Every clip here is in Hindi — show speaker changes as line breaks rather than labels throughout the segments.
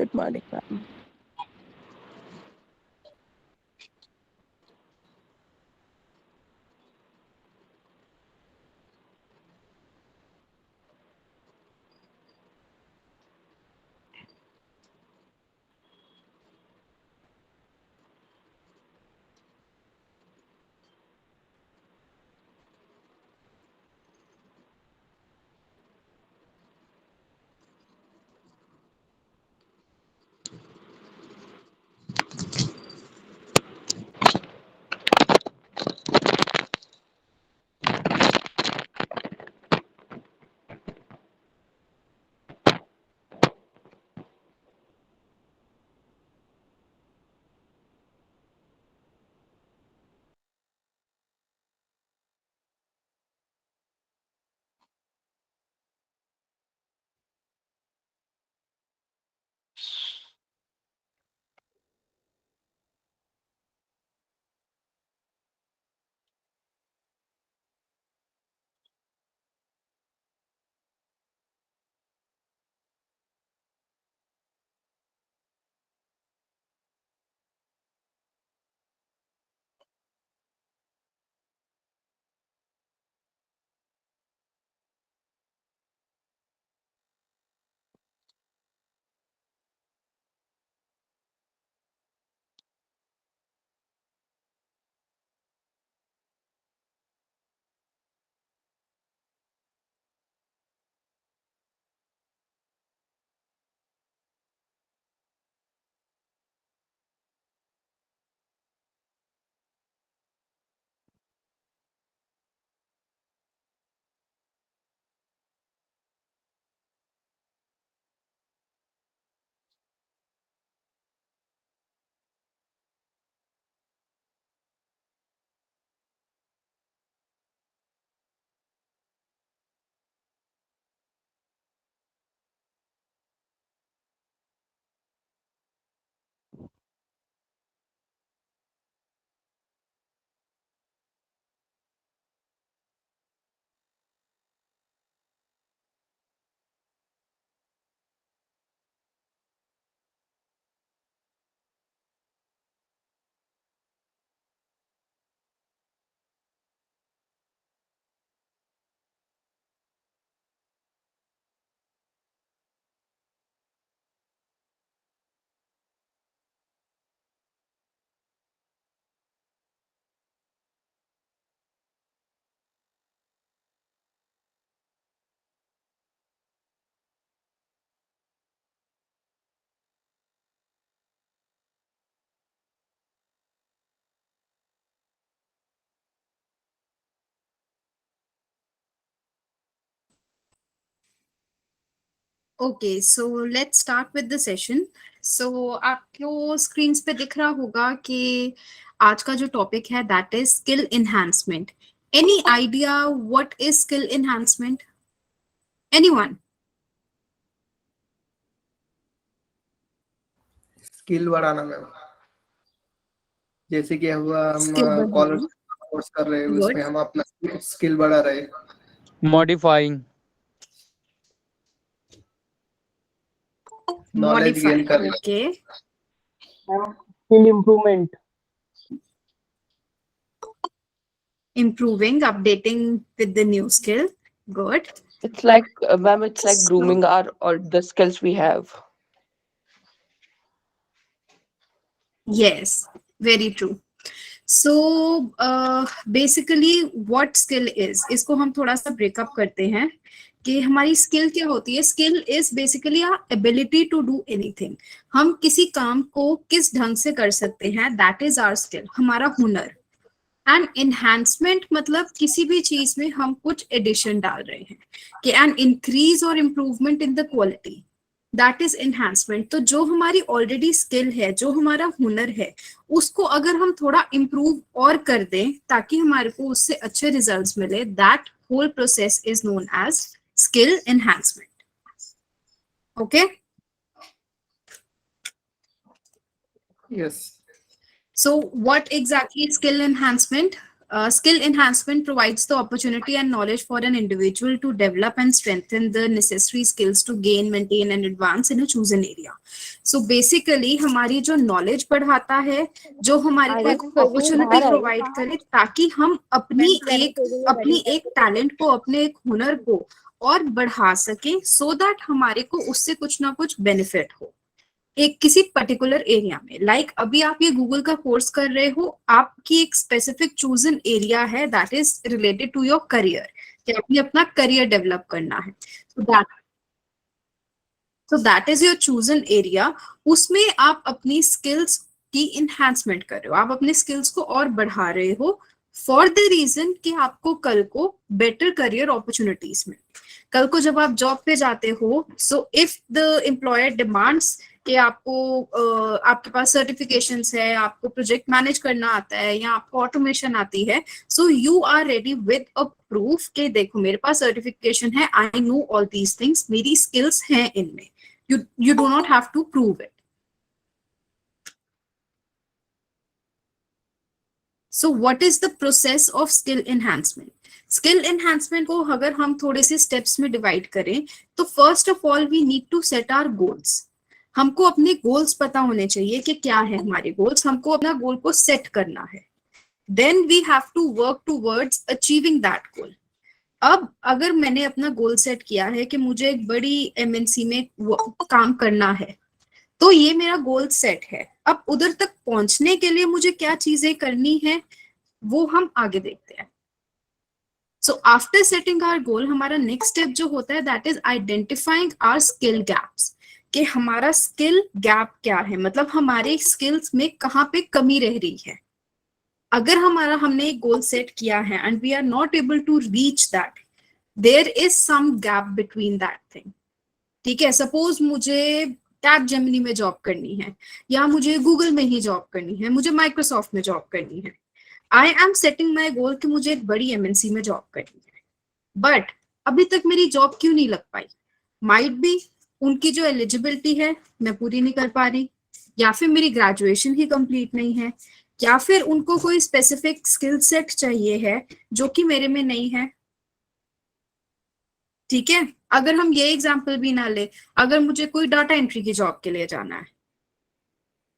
Good morning, ma'am.
Okay so let's start with the session. So आपको स्क्रीन्स पे दिख रहा होगा कि आज का जो टॉपिक है that is skill enhancement. Any idea what is skill enhancement? Anyone?
Skill बढ़ाना मैम, जैसे कि हुआ हम
स्किल
कॉलेज
बढ़ाना।
कोर्स कर रहे हैं,
गुड।
उसमें हम अपना स्किल बढ़ा रहे हैं।
Modifying.
नॉलेज गेन कर रहे
okay.
Skill improvement.
Improving, updating with the new skill. Good.
It's like, ma'am, it's like
So,
grooming our or the skills we have.
yes, very true. So basically what skill is, इसको हम थोड़ा सा ब्रेकअप करते हैं कि हमारी स्किल क्या होती है। Skill is basically a ability to do anything. हम किसी काम को किस ढंग से कर सकते हैं, दैट इज आवर स्किल, हमारा हुनर। एंड एनहांसमेंट मतलब किसी भी चीज में हम कुछ एडिशन डाल रहे हैं कि एन इंक्रीज और improvement in the quality, that is enhancement. तो जो हमारी ऑलरेडी स्किल है, जो हमारा हुनर है, उसको अगर हम थोड़ा इम्प्रूव और कर दें ताकि हमारे को उससे अच्छे रिजल्ट्स मिले, that whole process is known as skill enhancement. Okay,
yes.
so what exactly is skill enhancement? skill enhancement provides the opportunity and knowledge for an individual to develop and strengthen the necessary skills to gain, maintain and advance in a chosen area. So basically हमारी जो knowledge बढ़ाता है, जो हमारे को एक opportunity provide करे ताकि हम अपनी एक talent को, अपने एक हुनर को और बढ़ा सके, so that हमारे को उससे कुछ ना कुछ benefit हो एक किसी पर्टिकुलर एरिया में. लाइक अभी आप ये गूगल का कोर्स कर रहे हो, आपकी एक स्पेसिफिक चूजन एरिया है that is related to your career, कि आपने अपना करियर डेवलप करना है. So that is your chosen area. उसमें आप अपनी स्किल्स की इन्हांसमेंट कर रहे हो, आप अपने स्किल्स को और बढ़ा रहे हो फॉर द रीजन कि आपको कल को बेटर करियर अपॉर्चुनिटीज में, कल को जब आप जॉब पे जाते हो, so if the employer demands कि आपको आपके पास सर्टिफिकेशंस है, आपको प्रोजेक्ट मैनेज करना आता है या आपको ऑटोमेशन आती है, so you are ready with a proof कि देखो मेरे पास सर्टिफिकेशन है, I know all these things, मेरी स्किल्स हैं इनमें. You do not have to prove it. So what is the process of skill enhancement? Skill enhancement को अगर हम थोड़े से स्टेप्स में डिवाइड करें तो first of all we need to set our goals. हमको अपने गोल्स पता होने चाहिए कि क्या है हमारे गोल्स, हमको अपना गोल को सेट करना है. Then we have to work towards achieving that goal. अब अगर मैंने अपना गोल सेट किया है कि मुझे एक बड़ी एमएनसी में काम करना है, तो ये मेरा गोल सेट है. अब उधर तक पहुंचने के लिए मुझे क्या चीजें करनी है वो हम आगे देखते हैं. So after setting our goal, हमारा नेक्स्ट स्टेप जो होता है that is identifying our skill gaps, कि हमारा स्किल गैप क्या है, मतलब हमारे स्किल्स में कहाँ पे कमी रह रही है. अगर हमने एक गोल सेट किया है and we are not able to reach that, there is some gap between that thing. ठीक है, सपोज मुझे टैब जेमिनी में जॉब करनी है, या मुझे गूगल में ही जॉब करनी है, मुझे माइक्रोसॉफ्ट में जॉब करनी है. आई एम सेटिंग माई गोल कि मुझे एक बड़ी एमएनसी में जॉब करनी है, बट अभी तक मेरी जॉब क्यों नहीं लग पाई? माइट बी उनकी जो एलिजिबिलिटी है मैं पूरी नहीं कर पा रही, या फिर मेरी ग्रेजुएशन ही कंप्लीट नहीं है, या फिर उनको कोई स्पेसिफिक स्किल सेट चाहिए है जो कि मेरे में नहीं है. ठीक है, अगर हम ये एग्जांपल भी ना ले, अगर मुझे कोई डाटा एंट्री की जॉब के लिए जाना है,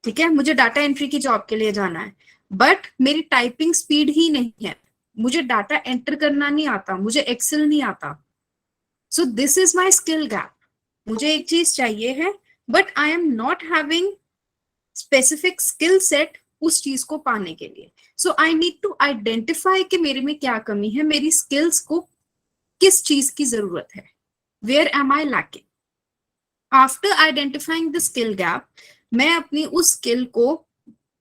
ठीक है, मुझे डाटा एंट्री की जॉब के लिए जाना है, बट मेरी टाइपिंग स्पीड ही नहीं है, मुझे डाटा एंटर करना नहीं आता, मुझे एक्सेल नहीं आता. सो this is my skill gap. मुझे एक चीज चाहिए है but I am not having specific skill set उस चीज को पाने के लिए. सो आई नीड टू आइडेंटिफाई कि मेरे में क्या कमी है, मेरी स्किल्स को किस चीज की जरूरत है, where am I lacking. After identifying the skill gap, मैं अपनी उस स्किल को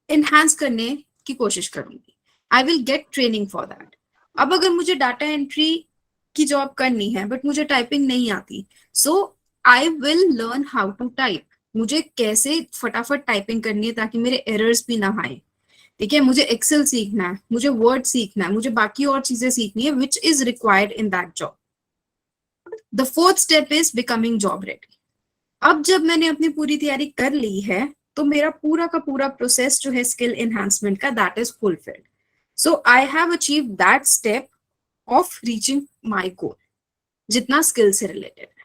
एनहांस करने की कोशिश करूंगी. I will get training for that. अब अगर मुझे डाटा एंट्री की जॉब करनी है बट मुझे टाइपिंग नहीं आती, so I will learn how to type. मुझे कैसे फटाफट टाइपिंग करनी है ताकि मेरे एरर्स भी ना आए. ठीक है, मुझे एक्सेल सीखना है, मुझे वर्ड सीखना है, मुझे बाकी और चीजें सीखनी है which is required in that job. The fourth step is becoming job ready. अब जब मैंने अपनी पूरी तैयारी कर ली है तो मेरा पूरा का पूरा प्रोसेस जो है स्किल एनहांसमेंट का that is fulfilled. So I have achieve that step of reaching my goal, जितना स्किल से रिलेटेड है.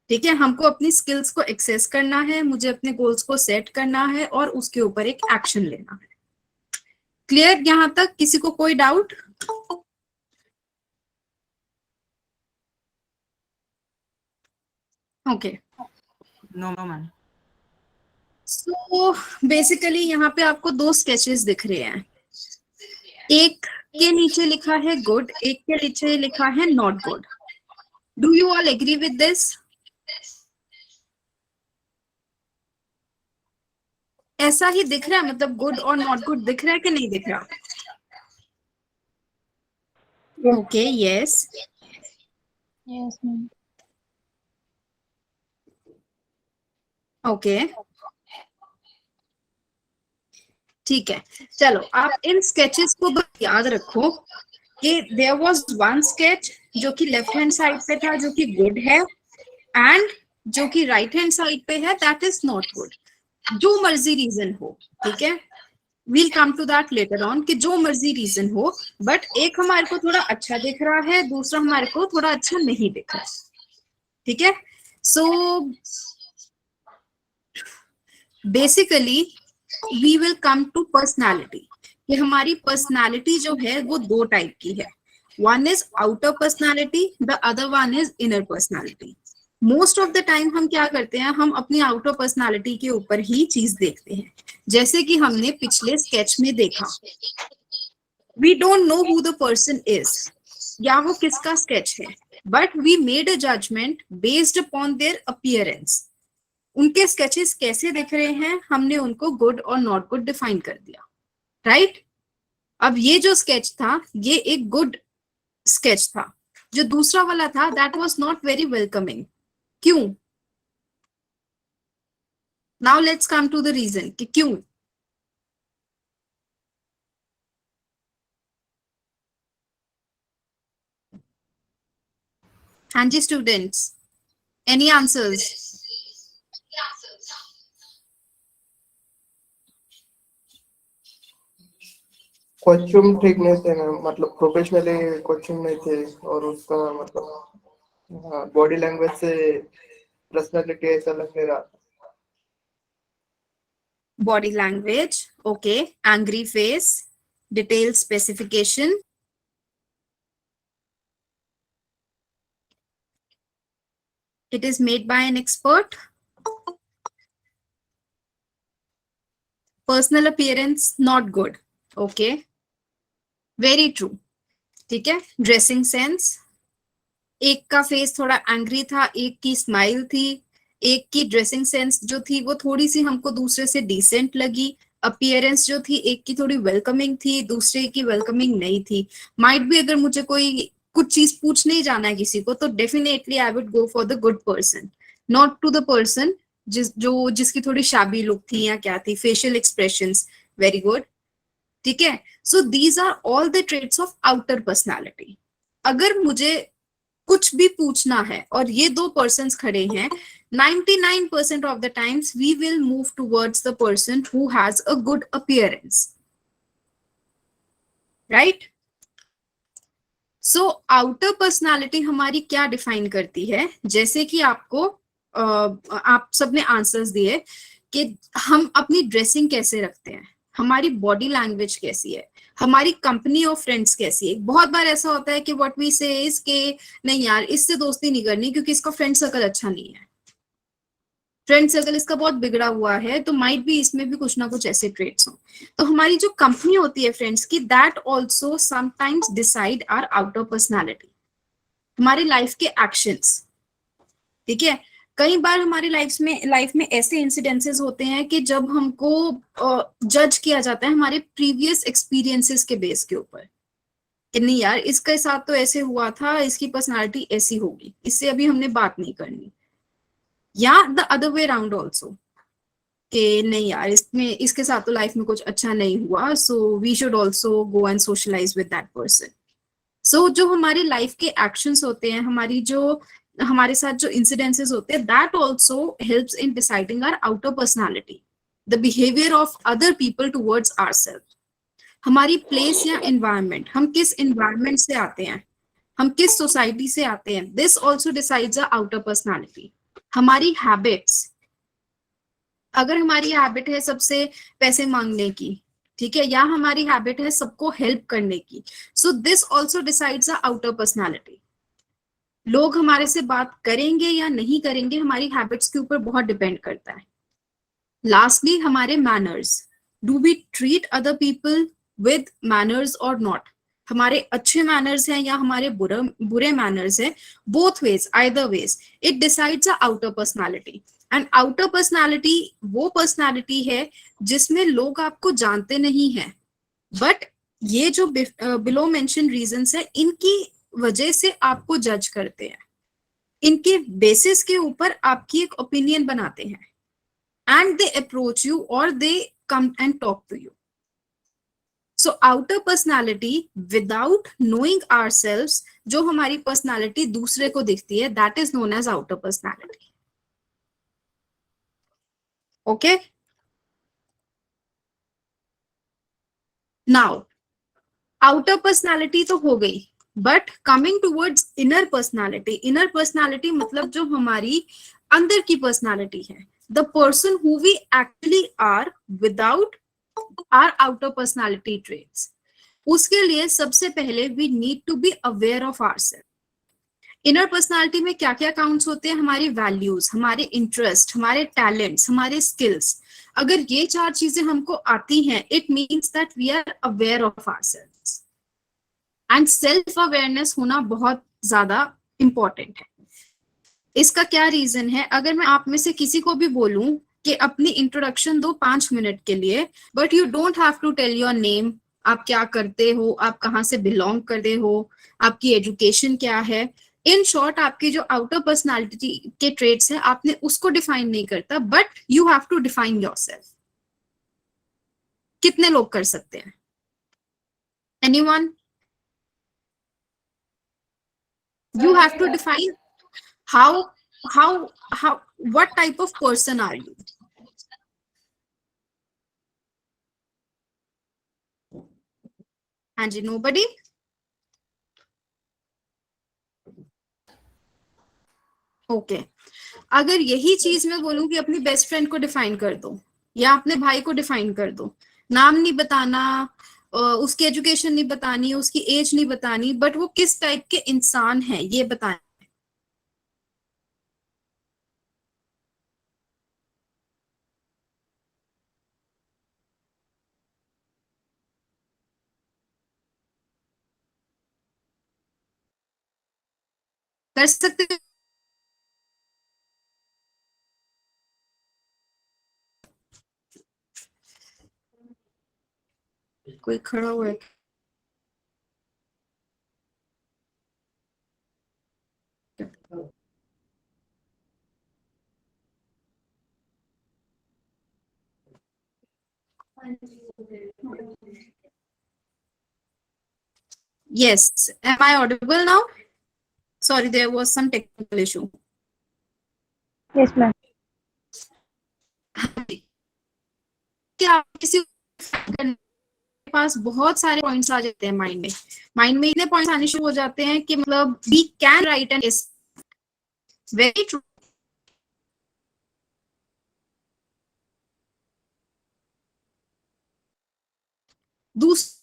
ठीक है, हमको अपनी स्किल्स को एक्सेस करना है, मुझे अपने गोल्स को सेट करना है और उसके ऊपर एक एक्शन लेना है. क्लियर यहां तक? किसी को कोई doubt? Okay,
no ma'am.
So basically यहाँ पे आपको दो स्केचेस दिख रहे हैं. एक के नीचे लिखा है गुड, एक के नीचे लिखा है not good. Do you all agree with this? ऐसा ही दिख रहा है, मतलब गुड और नॉट गुड दिख रहा है कि नहीं दिख रहा? Okay, yes.
Yes, ma'am.
Okay, ठीक है. चलो आप इन स्केचेस को बस याद रखो कि देयर वाज वन स्केच जो कि लेफ्ट हैंड साइड पे था जो कि गुड है, एंड जो कि राइट हैंड साइड पे है दैट इज नॉट गुड. जो मर्जी रीजन हो, ठीक है, we'll come to that later on कि जो मर्जी रीजन हो, बट एक हमारे को थोड़ा अच्छा दिख रहा है, दूसरा हमारे को थोड़ा अच्छा नहीं दिख रहा। ठीक है, so basically we will come to personality कि हमारी पर्सनालिटी जो है वो दो टाइप की है। One is outer personality, the other one is inner personality. Most of the time हम क्या करते हैं, हम अपनी आउटर पर्सनालिटी के ऊपर ही चीज देखते हैं। जैसे कि हमने पिछले स्केच में देखा, we don't know who the person is या वो किसका स्केच है, but we made a judgement based upon their appearance. उनके स्केचेस कैसे दिख रहे हैं, हमने उनको गुड और नॉट गुड डिफाइन कर दिया, राइट? अब ये जो स्केच था ये एक गुड स्केच था, जो दूसरा वाला था that was not very welcoming. क्यों? Now let's come to the reason कि क्यों। हाँ जी स्टूडेंट्स, एनी आंसर्स?
क्वेश्चन ठीक नहीं थे मैम, मतलब प्रोफेशनली क्वेश्चन नहीं थे, और उसका मतलब बॉडी लैंग्वेज से पर्सनालिटी ऐसा लग नहीं रहा।
Body language, okay. Angry face, detailed specification. It is made by an expert. Personal appearance not good, okay. Very true. ठीक है, ड्रेसिंग सेंस, एक का फेस थोड़ा एंग्री था, एक की स्माइल थी, एक की ड्रेसिंग सेंस जो थी वो थोड़ी सी हमको दूसरे से डिसेंट लगी। अपीयरेंस जो थी, एक की थोड़ी वेलकमिंग थी, दूसरे की वेलकमिंग नहीं थी। माइट भी अगर मुझे कोई कुछ चीज पूछने ही जाना है किसी को, तो definitely I would go for the good person, not to the person जिसकी थोड़ी शाबी लुक थी या क्या थी। फेशियल एक्सप्रेशंस वेरी गुड, ठीक है। So these are all the traits of outer personality. अगर मुझे कुछ भी पूछना है और ये दो पर्सन्स खड़े हैं, 99% of the times we will move towards the person who has a good appearance, right? So outer personality हमारी क्या डिफाइन करती है? जैसे कि आपको आप सबने आंसर्स दिए कि हम अपनी ड्रेसिंग कैसे रखते हैं, हमारी बॉडी लैंग्वेज कैसी है, हमारी कंपनी ऑफ फ्रेंड्स कैसी है। बहुत बार ऐसा होता है कि व्हाट वी से इज के नहीं यार इससे दोस्ती नहीं करनी क्योंकि इसका फ्रेंड सर्कल अच्छा नहीं है, फ्रेंड सर्कल इसका बहुत बिगड़ा हुआ है, तो माइट भी इसमें भी कुछ ना कुछ ऐसे ट्रेट्स हो। तो हमारी जो कंपनी होती है फ्रेंड्स की, that also sometimes decide our outer personality, हमारी लाइफ के एक्शंस, ठीक है। कई बार हमारी लाइफ में ऐसे इंसिडेंसेस होते हैं कि जब हमको जज किया जाता है हमारे प्रीवियस एक्सपीरियंसेस के बेस के ऊपर कि नहीं यार इसके साथ तो ऐसे हुआ था, इसकी पर्सनालिटी ऐसी होगी, इससे अभी हमने बात नहीं करनी। या the other way around also कि नहीं यार इसके साथ तो लाइफ में कुछ अच्छा नहीं हुआ, so we should also go and socialize with that person. So जो हमारी लाइफ के एक्शंस होते हैं, हमारे साथ जो इंसिडेंसेस होते हैं, that also helps in deciding our outer personality, the behaviour of other people towards ourself. हमारी प्लेस या एनवायरनमेंट, हम किस एनवायरनमेंट से आते हैं, हम किस सोसाइटी से आते हैं, this also decides our outer personality. हमारी हैबिट्स, अगर हमारी हैबिट है सबसे पैसे मांगने की, ठीक है, या हमारी हैबिट है सबको हेल्प करने की, so this also decides our outer personality. लोग हमारे से बात करेंगे या नहीं करेंगे हमारी हैबिट्स के ऊपर बहुत डिपेंड करता है। लास्टली हमारे manners, do we treat other people with manners और नॉट, हमारे अच्छे मैनर्स हैं या हमारे बुरे मैनर्स हैं, both ways, either ways, it decides a outer personality. And outer personality वो पर्सनालिटी है जिसमें लोग आपको जानते नहीं हैं, बट ये जो बिलो मेंशन रीजंस है इनकी वजह से आपको जज करते हैं, इनके बेसिस के ऊपर आपकी एक ओपिनियन बनाते हैं, एंड दे अप्रोच यू और they come and talk to you. So outer personality without knowing ourselves, जो हमारी पर्सनालिटी दूसरे को दिखती है, that is known as outer personality. Okay, now outer personality तो हो गई, but coming towards inner personality, inner personality मतलब जो हमारी अंदर की पर्सनालिटी है, the person who we actually are without our outer personality traits. उसके लिए सबसे पहले we need to be aware of ourself. Inner personality में क्या क्या काउंट्स होते हैं? हमारी वैल्यूज, हमारे इंटरेस्ट, हमारे टैलेंट्स, हमारे स्किल्स। अगर ये 4 चीजें हमको आती हैं, it means that we are aware of ourselves. And self awareness होना बहुत ज्यादा इंपॉर्टेंट है। इसका क्या रीजन है? अगर मैं आप में से किसी को भी बोलूं कि अपनी इंट्रोडक्शन दो 5 मिनट के लिए, but you don't have to tell your name, आप क्या करते हो, आप कहाँ से बिलोंग करते हो, आपकी एजुकेशन क्या है, इन शॉर्ट आपकी जो आउटर पर्सनालिटी के ट्रेट्स हैं आपने उसको डिफाइन नहीं करता, but you have to define yourself. कितने लोग कर सकते हैं? Anyone? You have to define how what type of person are you? हाँ जी, nobody? ओके अगर यही चीज मैं बोलूं कि अपनी बेस्ट फ्रेंड को डिफाइन कर दो या अपने भाई को डिफाइन कर दो, नाम नहीं बताना, उसकी एजुकेशन नहीं बतानी, उसकी एज नहीं बतानी, बट वो किस टाइप के इंसान है ये बताएं। कर सकते हैं? कोई खड़ा हुआ है? Yes, am I audible now? Sorry, there was some technical issue.
Yes, ma'am.
कि आप किसी के पास बहुत सारे पॉइंट्स आ जाते हैं माइंड में इतने पॉइंट्स आने शुरू हो जाते हैं कि मतलब we can write and is very true. दूसरे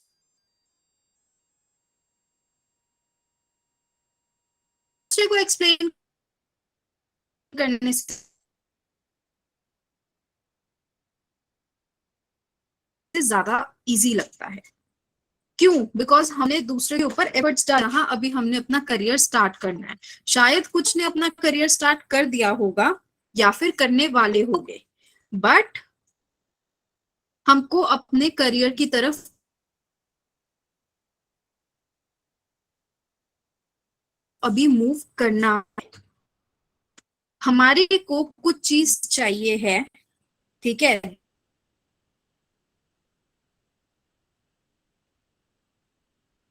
को एक्सप्लेन करने से ज्यादा इजी लगता है। क्यों? बिकॉज हमने दूसरे के ऊपर एफर्ट्स डाला। हाँ, अभी हमने अपना करियर स्टार्ट करना है, शायद कुछ ने अपना करियर स्टार्ट कर दिया होगा या फिर करने वाले होंगे, बट हमको अपने करियर की तरफ अभी मूव करना है। हमारे को कुछ चीज चाहिए है, ठीक है,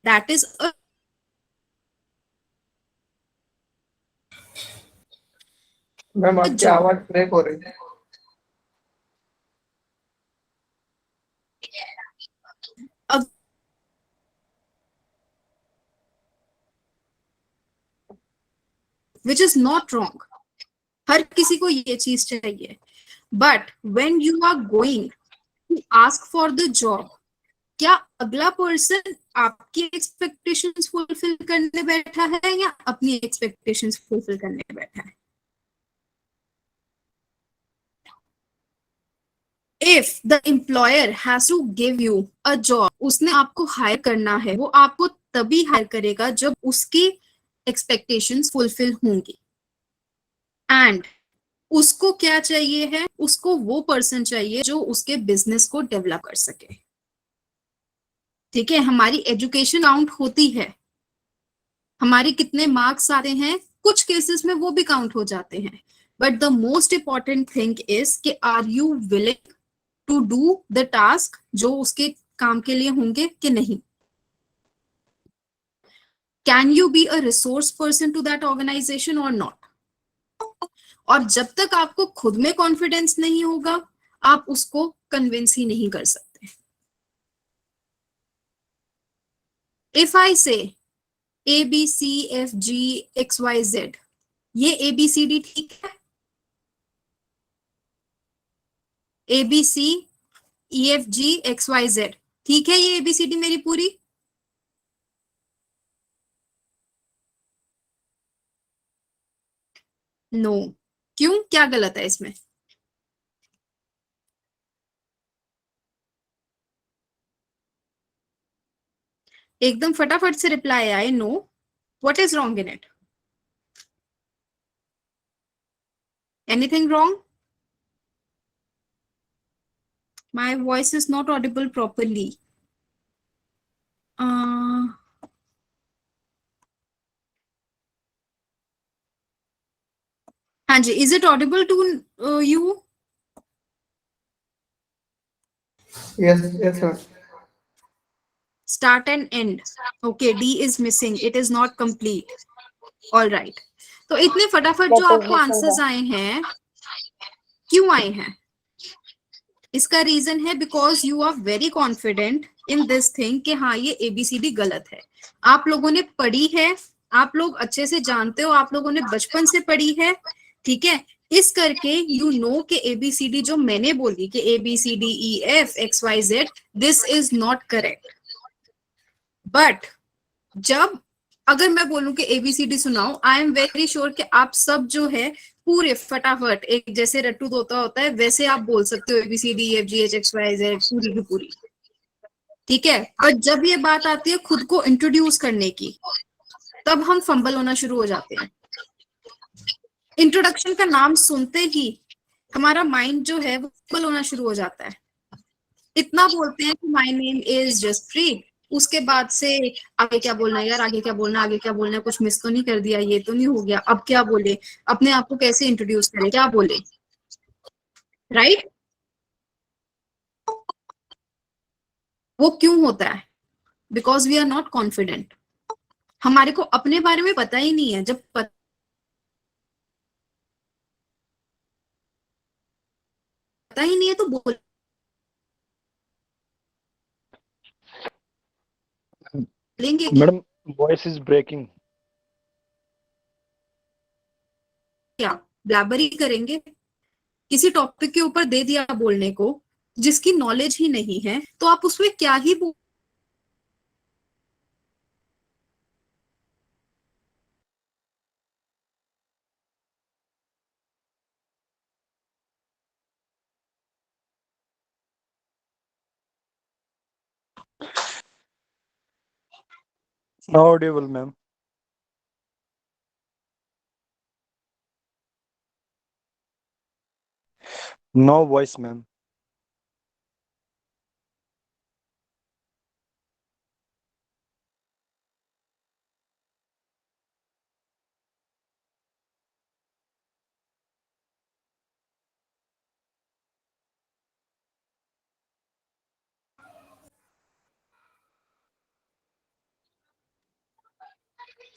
दैट इज
मैम आपकी आवाज ब्रेक हो रही है।
which is not wrong, हर किसी को ये चीज चाहिए, but when you are going to ask for the job, क्या अगला पर्सन आपकी एक्सपेक्टेशंस फुलफिल करने बैठा है या अपनी एक्सपेक्टेशंस फुलफिल करने बैठा है? If the employer has to give you a job, उसने आपको हायर करना है, वो आपको तभी हायर करेगा जब उसकी एक्सपेक्टेशंस फुलफिल होंगी। एंड उसको क्या चाहिए है? उसको वो पर्सन चाहिए जो उसके बिजनेस को डेवलप कर सके। ठीक है, हमारी एजुकेशन काउंट होती है, हमारे कितने मार्क्स आते हैं, कुछ केसेस में वो भी काउंट हो जाते हैं, but the most important thing is कि are you willing to do the task जो उसके काम के लिए होंगे कि नहीं। Can you be a resource person to that organisation और नॉट? और जब तक आपको खुद में कॉन्फिडेंस नहीं होगा, आप उसको कन्विंस ही नहीं कर सकते। इफ आई से ABCFGXYZ, ये ABCD ठीक है? ABCEFGXYZ ठीक है? ये ABCD मेरी पूरी? नो। क्यों, क्या गलत है इसमें? एकदम फटाफट से रिप्लाई आए नो। What is wrong in it? Anything wrong? My voice is not audible properly. हाँ जी, is it audible to you?
Yes, yes, ma'am.
Start and end. Okay, D is missing. It is not complete. All right. तो इतने फटाफट जो
That is
आपको
missing
आंसर्स
है.
आए हैं, क्यों आए हैं? इसका रीजन है because you are very confident in this thing कि हाँ ये ABCD गलत है. आप लोगों ने पढ़ी है, आप लोग अच्छे से जानते हो, आप लोगों ने बचपन से पढ़ी है, ठीक है? इस करके यू नो कि ABCD जो मैंने बोली कि ABCDEFXYZ, this is not correct. But जब अगर मैं बोलूं कि ABCD सुनाओ, आई एम वेरी श्योर कि आप सब जो है पूरे फटाफट एक जैसे रट्टू तोता होता है वैसे आप बोल सकते हो ABCDEFGHXYZ पूरी की पूरी, ठीक है? पर जब ये बात आती है खुद को इंट्रोड्यूस करने की, तब हम फंबल होना शुरू हो जाते हैं. इंट्रोडक्शन का नाम सुनते ही हमारा माइंड जो है वो फंबल होना शुरू हो जाता है. इतना बोलते हैं कि माय नेम इज जसप्रीत, उसके बाद से आगे क्या बोलना है यार, आगे क्या बोलना, आगे क्या बोलना है, कुछ मिस तो नहीं कर दिया, ये तो नहीं हो गया, अब क्या बोले, अपने आप को कैसे इंट्रोड्यूस करें, क्या बोले, राइट? वो क्यों होता है? Because we are not confident. हमारे को अपने बारे में पता ही नहीं है. जब पता ही नहीं है तो बोलेंगे
Madam, voice is breaking.
क्या? ब्लैबर ही करेंगे. किसी टॉपिक के ऊपर दे दिया बोलने को जिसकी नॉलेज ही नहीं है, तो आप उसमें क्या ही
Not audible, ma'am. No voice, ma'am.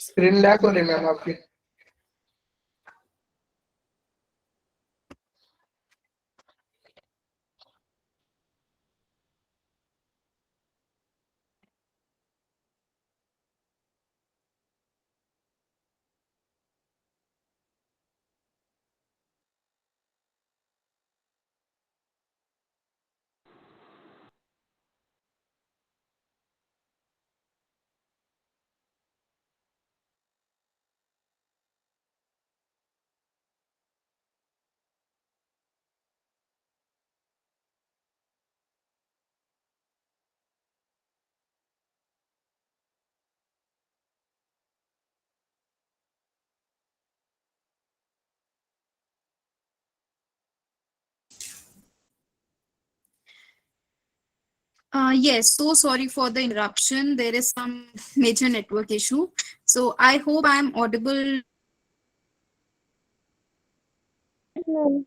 Screen lag हो रही मैम आपकी.
Yes, so sorry for the interruption. There is some major network issue. So I hope I am audible.
Ma'am.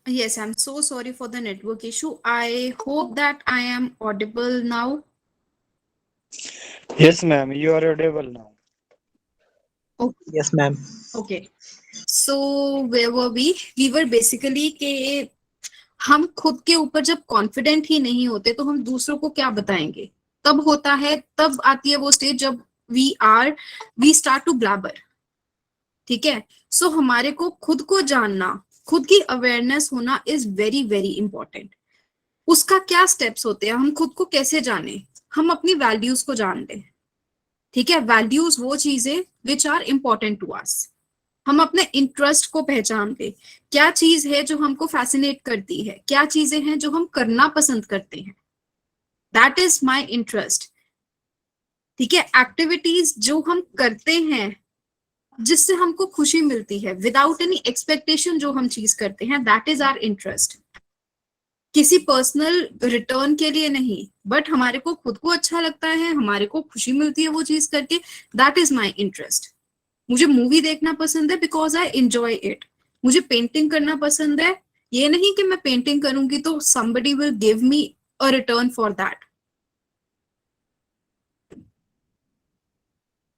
Yes, I'm so sorry for the network issue. I hope that I am audible now.
Yes, ma'am. You are audible now.
Yes, ma'am.
Okay. So where were we? We were basically कि हम खुद के ऊपर जब कॉन्फिडेंट ही नहीं होते तो हम दूसरों को क्या बताएंगे. तब होता है, तब आती है वो स्टेज जब वी स्टार्ट टू ब्लैबर. ठीक है. सो हमारे को खुद को जानना, खुद की अवेयरनेस होना इज वेरी वेरी इंपॉर्टेंट. उसका क्या स्टेप्स होते हैं, हम खुद को कैसे जाने. हम अपनी वैल्यूज को जान लें. ठीक है. वैल्यूज वो चीजें which are important to us. हम अपने इंटरेस्ट को पहचान ले. क्या चीज है जो हमको फैसिनेट करती है, क्या चीजें हैं जो हम करना पसंद करते हैं. That is my interest. ठीक है. एक्टिविटीज जो हम करते हैं जिससे हमको खुशी मिलती है विदाउट एनी एक्सपेक्टेशन, जो हम चीज करते हैं, दैट इज आवर इंटरेस्ट. किसी पर्सनल रिटर्न के लिए नहीं, बट हमारे को खुद को अच्छा लगता है, हमारे को खुशी मिलती है वो चीज करके, दैट इज माई इंटरेस्ट. मुझे मूवी देखना पसंद है बिकॉज आई एंजॉय इट. मुझे पेंटिंग करना पसंद है, ये नहीं कि मैं पेंटिंग करूंगी तो somebody will give me a return for that.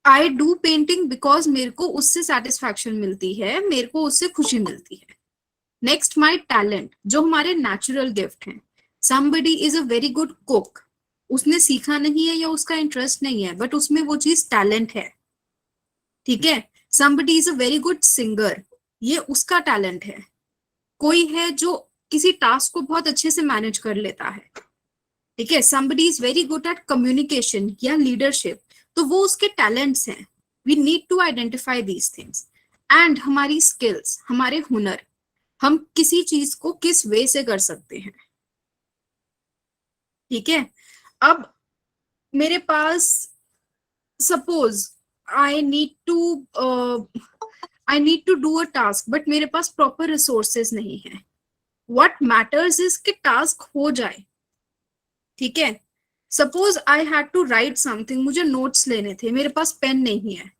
I do painting because मेरे को उससे satisfaction मिलती है, मेरे को उससे खुशी मिलती है. Next, my talent, जो हमारे natural gift हैं. Somebody is a very good cook. उसने सीखा नहीं है या उसका इंटरेस्ट नहीं है, बट उसमें वो चीज टैलेंट है. ठीक है. Somebody is a very good singer. ये उसका टैलेंट है. कोई है जो किसी टास्क को बहुत अच्छे से मैनेज कर लेता है. ठीक है. Somebody is very good at communication या leadership. तो वो उसके टैलेंट्स हैं. We need to identify these things. And हमारी स्किल्स, हमारे हुनर, हम किसी चीज को किस वे से कर सकते हैं. ठीक है. अब मेरे पास suppose I need to do a task, but मेरे पास प्रॉपर रिसोर्सेज नहीं है. What matters is कि टास्क हो जाए. ठीक है. Suppose I had to write something, मुझे नोट्स लेने थे, मेरे पास पेन नहीं है.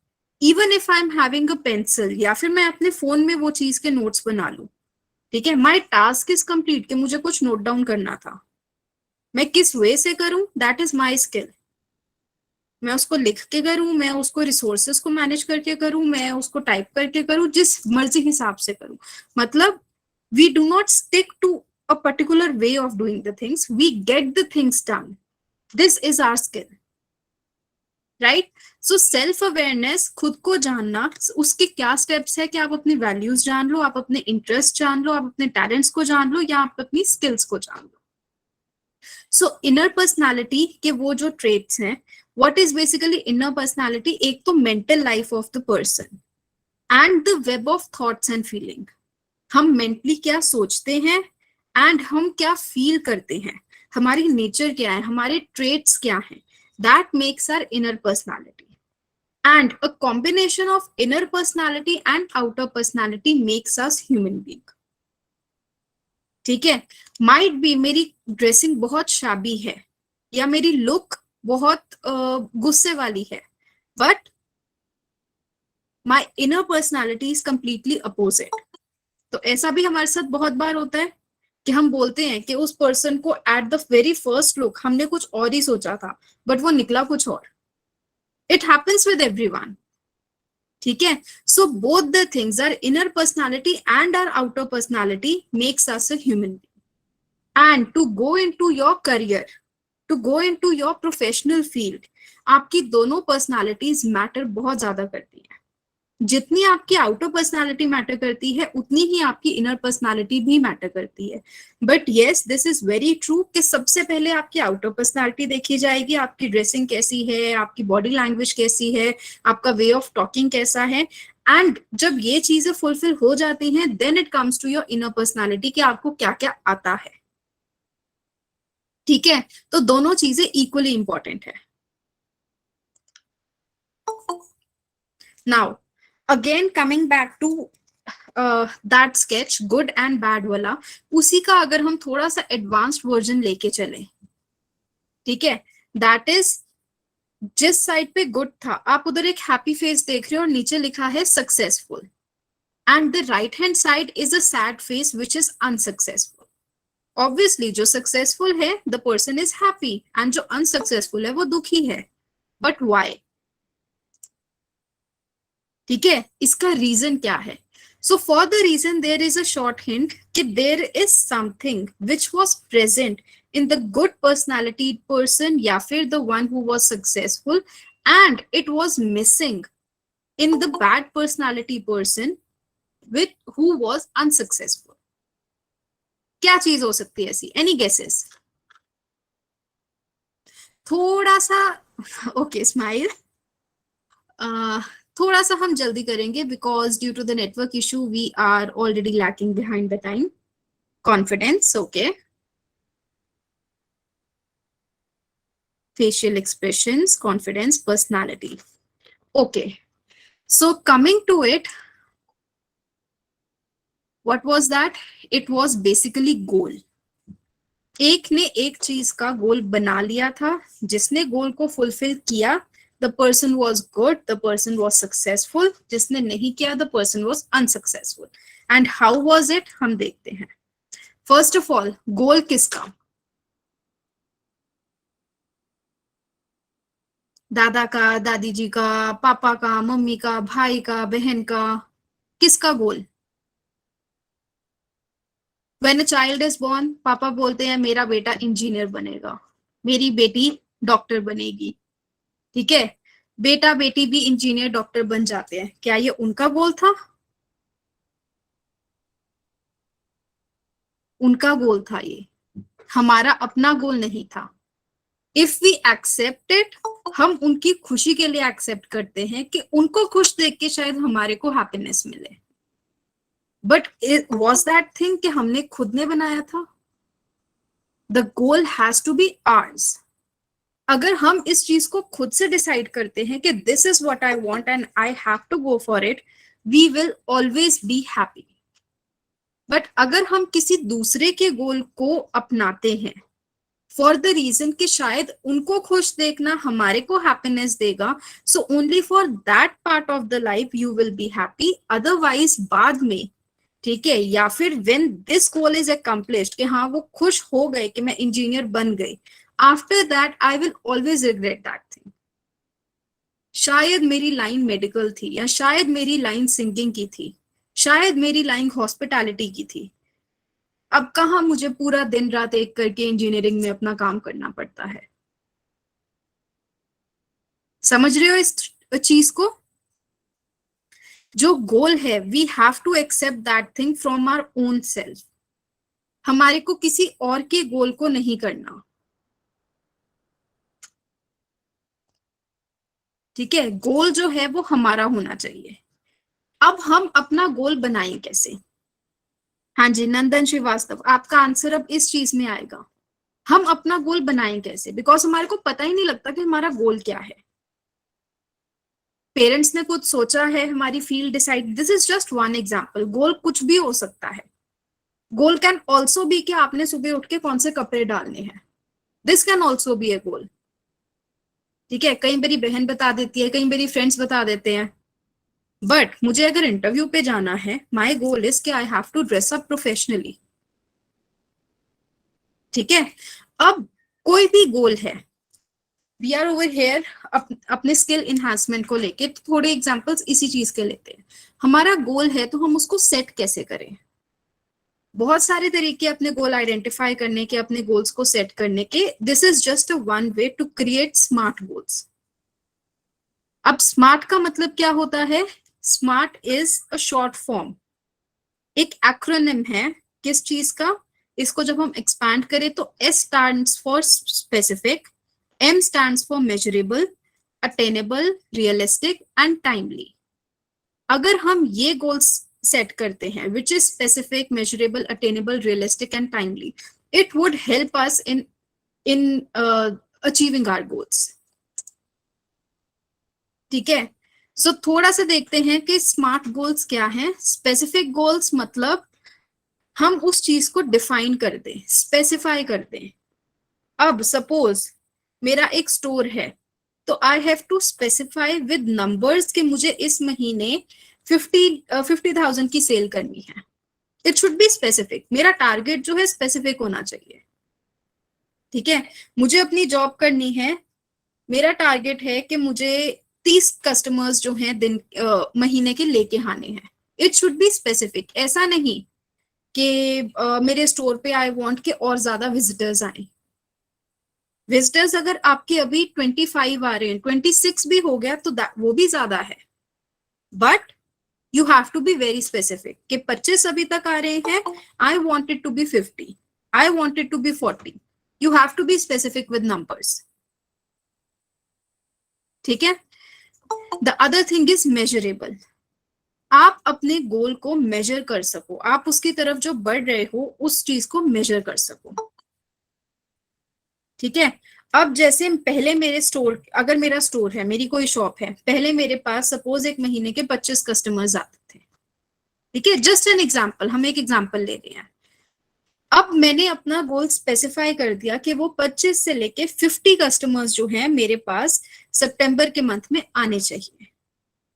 Even if I am having a pencil, या फिर मैं अपने फोन में वो चीज के नोट्स बना लूं. ठीक है. माई टास्क इज कंप्लीट कि मुझे कुछ नोट डाउन करना था. मैं किस वे से करूं, दैट इज माई स्किल. मैं उसको लिख के करूं, मैं उसको रिसोर्सेज को मैनेज करके करूं, मैं उसको टाइप करके करूं, जिस मर्जी हिसाब से करूं. मतलब we do not stick to a particular way of doing the things, we get the things done. This is our skill. Right. So self awareness, खुद को जानना, उसके क्या स्टेप्स है कि आप अपनी वैल्यूज जान लो, आप अपने इंटरेस्ट जान लो, आप अपने टैलेंट्स को जान लो, या आप अपनी स्किल्स को जान लो. सो इनर पर्सनालिटी के वो जो ट्रेट्स हैं, what is basically inner personality? एक तो mental life of the person and the web of thoughts and feeling. हम मेंटली क्या सोचते हैं एंड हम क्या फील करते हैं, हमारी नेचर क्या है, हमारे ट्रेट्स क्या हैं, that makes our inner personality. And a combination of inner personality and outer personality makes us human being. ठीक है, माइट बी मेरी ड्रेसिंग बहुत शाबी है या मेरी लुक बहुत गुस्से वाली है, but my inner personality is completely opposite. तो ऐसा भी हमारे साथ बहुत बार होता है कि हम बोलते हैं कि उस पर्सन को at the very first look हमने कुछ और ही सोचा था, बट वो निकला कुछ और। It happens with everyone. ठीक है, so both the things, are inner personality and are outer personality makes us a human being. And to go into your career, to go into your professional field, आपकी दोनों पर्सनालिटीज मैटर बहुत ज्यादा करती है। जितनी आपकी आउटर पर्सनालिटी मैटर करती है उतनी ही आपकी इनर पर्सनालिटी भी मैटर करती है। But yes, this is very true कि सबसे पहले आपकी आउटर पर्सनालिटी देखी जाएगी, आपकी ड्रेसिंग कैसी है, आपकी बॉडी लैंग्वेज कैसी है, आपका वे ऑफ टॉकिंग कैसा है। एंड जब ये चीजें फुलफिल हो जाती हैं, then it comes to your inner personality कि आपको क्या क्या आता है। ठीक है, तो दोनों चीजें इक्वली इंपॉर्टेंट है। Now again coming back to that sketch, good and bad वाला, उसी का अगर हम थोड़ा सा एडवांस्ड वर्जन लेके चले, ठीक है, दैट इज जिस साइड पे गुड था, आप उधर एक हैप्पी फेस देख रहे हो और नीचे लिखा है successful, and the right hand side is a sad face which is unsuccessful. Obviously जो सक्सेसफुल है the person is happy and जो अनसक्सेसफुल है वो दुखी है, बट व्हाई? ठीक है, इसका रीजन क्या है? So for the reason there is a short hint कि there is something which was present in the good personality person या फिर the one who was successful and it was missing in the bad personality person with who was unsuccessful. क्या चीज हो सकती है ऐसी? any guesses? थोड़ा सा okay, smile. थोड़ा सा हम जल्दी करेंगे because due to the network issue we are already lacking behind the time. Confidence, okay. Facial expressions, confidence, personality. Okay, so coming to it, what was that? It was basically goal. एक ने एक चीज का गोल बना लिया था, जिसने गोल को फुलफिल किया the person was good, the person was successful, जिसने नहीं किया the person was unsuccessful. And how was it? हम देखते हैं. First of all, गोल किसका? दादा का, दादी जी का, पापा का, मम्मी का, भाई का, बहन का, किसका गोल? When a child is born, पापा बोलते हैं मेरा बेटा इंजीनियर बनेगा, मेरी बेटी डॉक्टर बनेगी, ठीक है, बेटा बेटी भी इंजीनियर डॉक्टर बन जाते हैं। क्या ये उनका गोल था? उनका गोल था, ये हमारा अपना गोल नहीं था। इफ वी एक्सेप्ट इट, हम उनकी खुशी के लिए एक्सेप्ट करते हैं कि उनको खुश देख के शायद हमारे को हैप्पीनेस मिले, बट वाज दैट थिंग कि हमने खुद ने बनाया था? The goal has to be ours. अगर हम इस चीज को खुद से डिसाइड करते हैं कि this is what I want and I have to go for it, we will always be happy. But अगर हम किसी दूसरे के गोल को अपनाते हैं फॉर द रीजन कि शायद उनको खुश देखना हमारे को हैप्पीनेस देगा, so only for that part of the life you will be happy, otherwise बाद में, ठीक है, या फिर when this goal is accomplished कि हाँ वो खुश हो गए कि मैं इंजीनियर बन गई, after that I will always regret that thing. शायद मेरी लाइन मेडिकल थी, या शायद मेरी लाइन सिंगिंग की थी, शायद मेरी लाइन हॉस्पिटैलिटी की थी, अब कहाँ मुझे पूरा दिन रात एक करके इंजीनियरिंग में अपना काम करना पड़ता है। समझ रहे हो इस चीज को? जो गोल है, we have to accept that thing from our own self. हमारे को किसी और के गोल को नहीं करना, ठीक है, गोल जो है वो हमारा होना चाहिए। अब हम अपना गोल बनाएं कैसे? हाँ जी, नंदन श्रीवास्तव, आपका आंसर अब इस चीज में आएगा, हम अपना गोल बनाएं कैसे, बिकॉज हमारे को पता ही नहीं लगता कि हमारा गोल क्या है। पेरेंट्स ने कुछ सोचा है, हमारी field decide, this is just one example. Goal कुछ भी हो सकता है। गोल कैन ऑल्सो बी कि आपने सुबह उठ के कौन से कपड़े डालने हैं, दिस कैन ऑल्सो बी ए गोल। ठीक है, कई बारी बहन बता देती है, कई बारी फ्रेंड्स बता देते हैं, बट मुझे अगर इंटरव्यू पे जाना है, माई गोल इज कि I have to dress up professionally. ठीक है, अब कोई भी गोल है, वी आर ओवर हेयर अपने स्किल इन्हांसमेंट को लेके, तो थोड़े एग्जांपल्स इसी चीज के लेते हैं। हमारा गोल है तो हम उसको सेट कैसे करें? बहुत सारे तरीके अपने गोल आइडेंटिफाई करने के, अपने गोल्स को सेट करने के। This is just a one way to create smart goals. अब स्मार्ट का मतलब क्या होता है? Smart is a short form, एक एक्रोनिम है किस चीज का? इसको जब हम एक्सपैंड करें तो S stands for specific, M stands for measurable, attainable, realistic and timely. अगर हम ये गोल्स सेट करते हैं which is specific, measurable, attainable, realistic and timely, it would help us in achieving our goals. ठीक है, सो थोड़ा सा देखते हैं कि स्मार्ट गोल्स क्या हैं। स्पेसिफिक गोल्स मतलब हम उस चीज को डिफाइन कर दें, स्पेसिफाई कर दें। अब सपोज मेरा एक स्टोर है, तो I have to specify with numbers कि मुझे इस महीने 50,000 की सेल करनी है। इट शुड बी स्पेसिफिक, मेरा टारगेट जो है स्पेसिफिक होना चाहिए। ठीक है, मुझे अपनी जॉब करनी है, मेरा टारगेट है कि मुझे 30 कस्टमर्स जो हैं महीने के लेके आने हैं। It should be specific. ऐसा नहीं कि मेरे स्टोर पे आई वांट के और ज्यादा विजिटर्स आए। विजिटर्स अगर आपके अभी 25 आ रहे हैं, 26 भी हो गया तो वो भी ज्यादा है, but you have to be very specific कि 25 अभी तक आ रहे हैं, I want it to be 50, I want it to be 40। You have to be specific with numbers. ठीक है, the other thing is measurable. आप अपने गोल को मेजर कर सको, आप उसकी तरफ जो बढ़ रहे हो उस चीज को मेजर कर सको। ठीक है, अब जैसे पहले मेरे स्टोर, अगर मेरा स्टोर है, मेरी कोई शॉप है, पहले मेरे पास सपोज एक महीने के 25 कस्टमर्स आते थे। ठीक है, जस्ट एन एग्जाम्पल, हम एक एग्जाम्पल ले रहे हैं। अब मैंने अपना गोल स्पेसिफाई कर दिया कि वो 25 से लेके 50 कस्टमर्स जो हैं मेरे पास सितंबर के मंथ में आने चाहिए।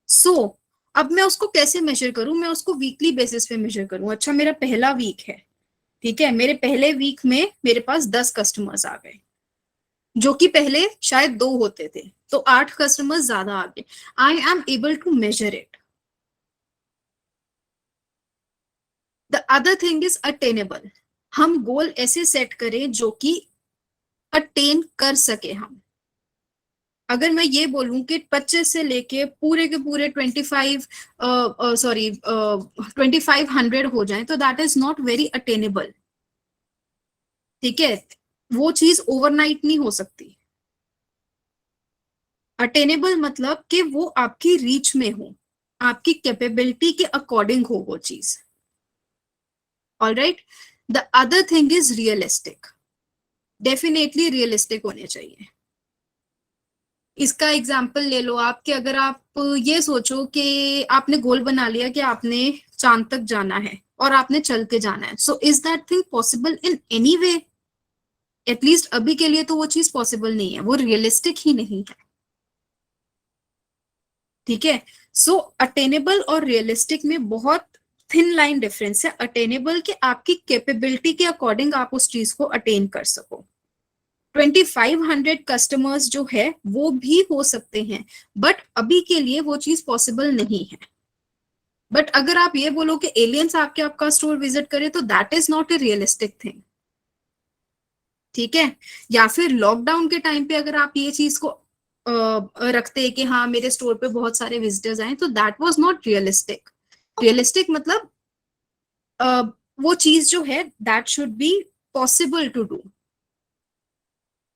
सो अब मैं उसको कैसे मेजर करूं? मैं उसको वीकली बेसिस पे मेजर करूं। अच्छा, मेरा पहला वीक है, ठीक है, मेरे पहले वीक में मेरे पास 10 कस्टमर्स आ गए, जो कि पहले शायद 2 होते थे, तो 8 कस्टमर्स ज्यादा आ गए। I am able to measure it. The other thing is attainable. हम गोल ऐसे सेट करें जो कि अटेन कर सके हम। अगर मैं ये बोलूं कि 25 से लेके पूरे के पूरे 2500 हो जाए, तो that is not very attainable. ठीक है, वो चीज ओवरनाइट नहीं हो सकती। अटेनेबल मतलब कि वो आपकी रीच में हो, आपकी कैपेबिलिटी के अकॉर्डिंग हो वो चीज। Alright, the other thing is realistic. Definitely realistic होने चाहिए। इसका एग्जाम्पल ले लो आप कि अगर आप ये सोचो कि आपने गोल बना लिया कि आपने चांद तक जाना है और आपने चल के जाना है, so is that thing possible in any way? At least अभी के लिए तो वो चीज पॉसिबल नहीं है, वो रियलिस्टिक ही नहीं है। ठीक है, सो अटेनेबल और रियलिस्टिक में बहुत थिन लाइन डिफरेंस है। अटेनेबल के आपकी कैपेबिलिटी के अकॉर्डिंग आप उस चीज को अटेन कर सको। 2500 कस्टमर्स जो है वो भी हो सकते हैं, बट अभी के लिए वो चीज पॉसिबल नहीं है। बट अगर आप ये बोलो कि एलियंस आके आपका स्टोर विजिट करे, तो that is not a realistic thing. ठीक है, या फिर लॉकडाउन के टाइम पे अगर आप ये चीज को रखते कि हाँ मेरे स्टोर पे बहुत सारे विजिटर्स आए, तो that was not realistic. Realistic मतलब वो चीज जो है that should be possible to do.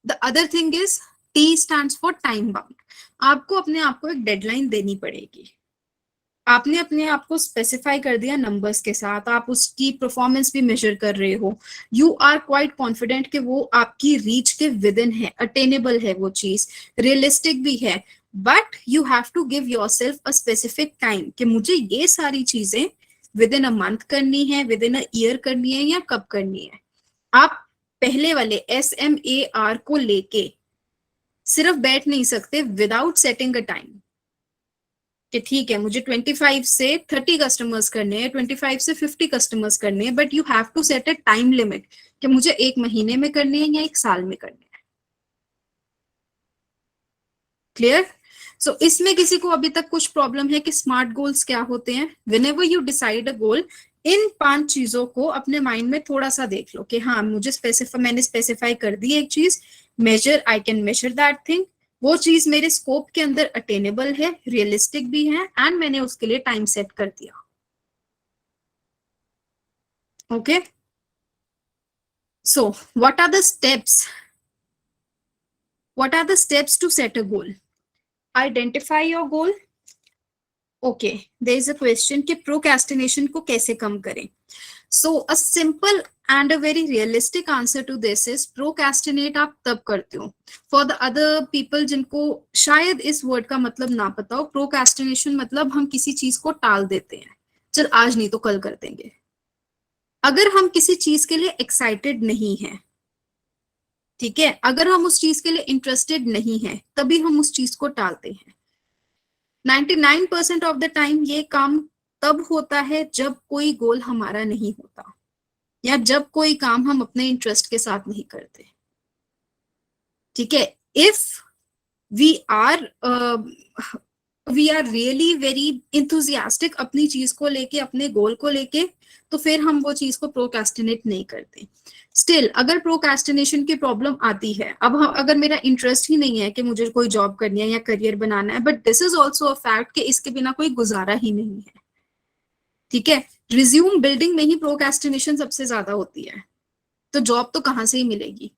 The other thing is T stands for time bound. आपको अपने आप को एक डेडलाइन देनी पड़ेगी। आपने अपने आप को स्पेसिफाई कर दिया नंबर्स के साथ, आप उसकी परफॉर्मेंस भी मेजर कर रहे हो, यू आर क्वाइट कॉन्फिडेंट कि वो आपकी रीच के विद इन है, अटेनेबल है, वो चीज रियलिस्टिक भी है, but you have to give yourself a specific time कि मुझे ये सारी चीजें विद इन अ मंथ करनी है, विद इन अ ईयर करनी है, या कब करनी है। आप पहले वाले SMAR को लेके सिर्फ बैठ नहीं सकते विदाउट सेटिंग अ टाइम कि ठीक है मुझे 25 से 30 कस्टमर्स करने हैं, 25 से 50 कस्टमर्स करने हैं, but you have to set a time limit कि मुझे 1 महीने में करने हैं या 1 साल में करने हैं। क्लियर? सो इसमें किसी को अभी तक कुछ प्रॉब्लम है कि स्मार्ट गोल्स क्या होते हैं? व्हेनेवर यू डिसाइड अ गोल, इन 5 चीजों को अपने माइंड में थोड़ा सा देख लो कि हाँ मैंने स्पेसिफाई कर दी एक चीज, measure, I can measure that thing, वो चीज मेरे स्कोप के अंदर अटेनेबल है, रियलिस्टिक भी है, एंड मैंने उसके लिए टाइम सेट कर दिया। Okay, so what are the steps? What are the steps to set a goal? Identify your goal. Okay, there is a question कि procrastination को कैसे कम करें? So a simple and a very realistic answer to this is procrastinate आप तब करते हो। For the other people जिनको शायद इस word का मतलब ना पता हो, procrastination मतलब हम किसी चीज को टाल देते हैं, चल आज नहीं तो कल कर देंगे। अगर हम किसी चीज के लिए excited नहीं है, ठीक है, अगर हम उस चीज के लिए इंटरेस्टेड नहीं है, तभी हम उस चीज को टालते हैं। 99% ऑफ द टाइम ये काम तब होता है जब कोई गोल हमारा नहीं होता, या जब कोई काम हम अपने इंटरेस्ट के साथ नहीं करते। ठीक है, if we are really very enthusiastic अपनी चीज को लेके, अपने गोल को लेके, तो फिर हम वो चीज को प्रोक्रेस्टिनेट नहीं करते। स्टिल अगर प्रोक्रेस्टिनेशन की प्रॉब्लम आती है, अब अगर मेरा इंटरेस्ट ही नहीं है कि मुझे कोई जॉब करनी है या करियर बनाना है, but this is also a fact कि इसके बिना कोई गुजारा ही नहीं है। ठीक है, रिज्यूम बिल्डिंग में ही प्रोक्रेस्टिनेशन सबसे ज्यादा होती है, तो जॉब तो कहाँ से ही मिलेगी।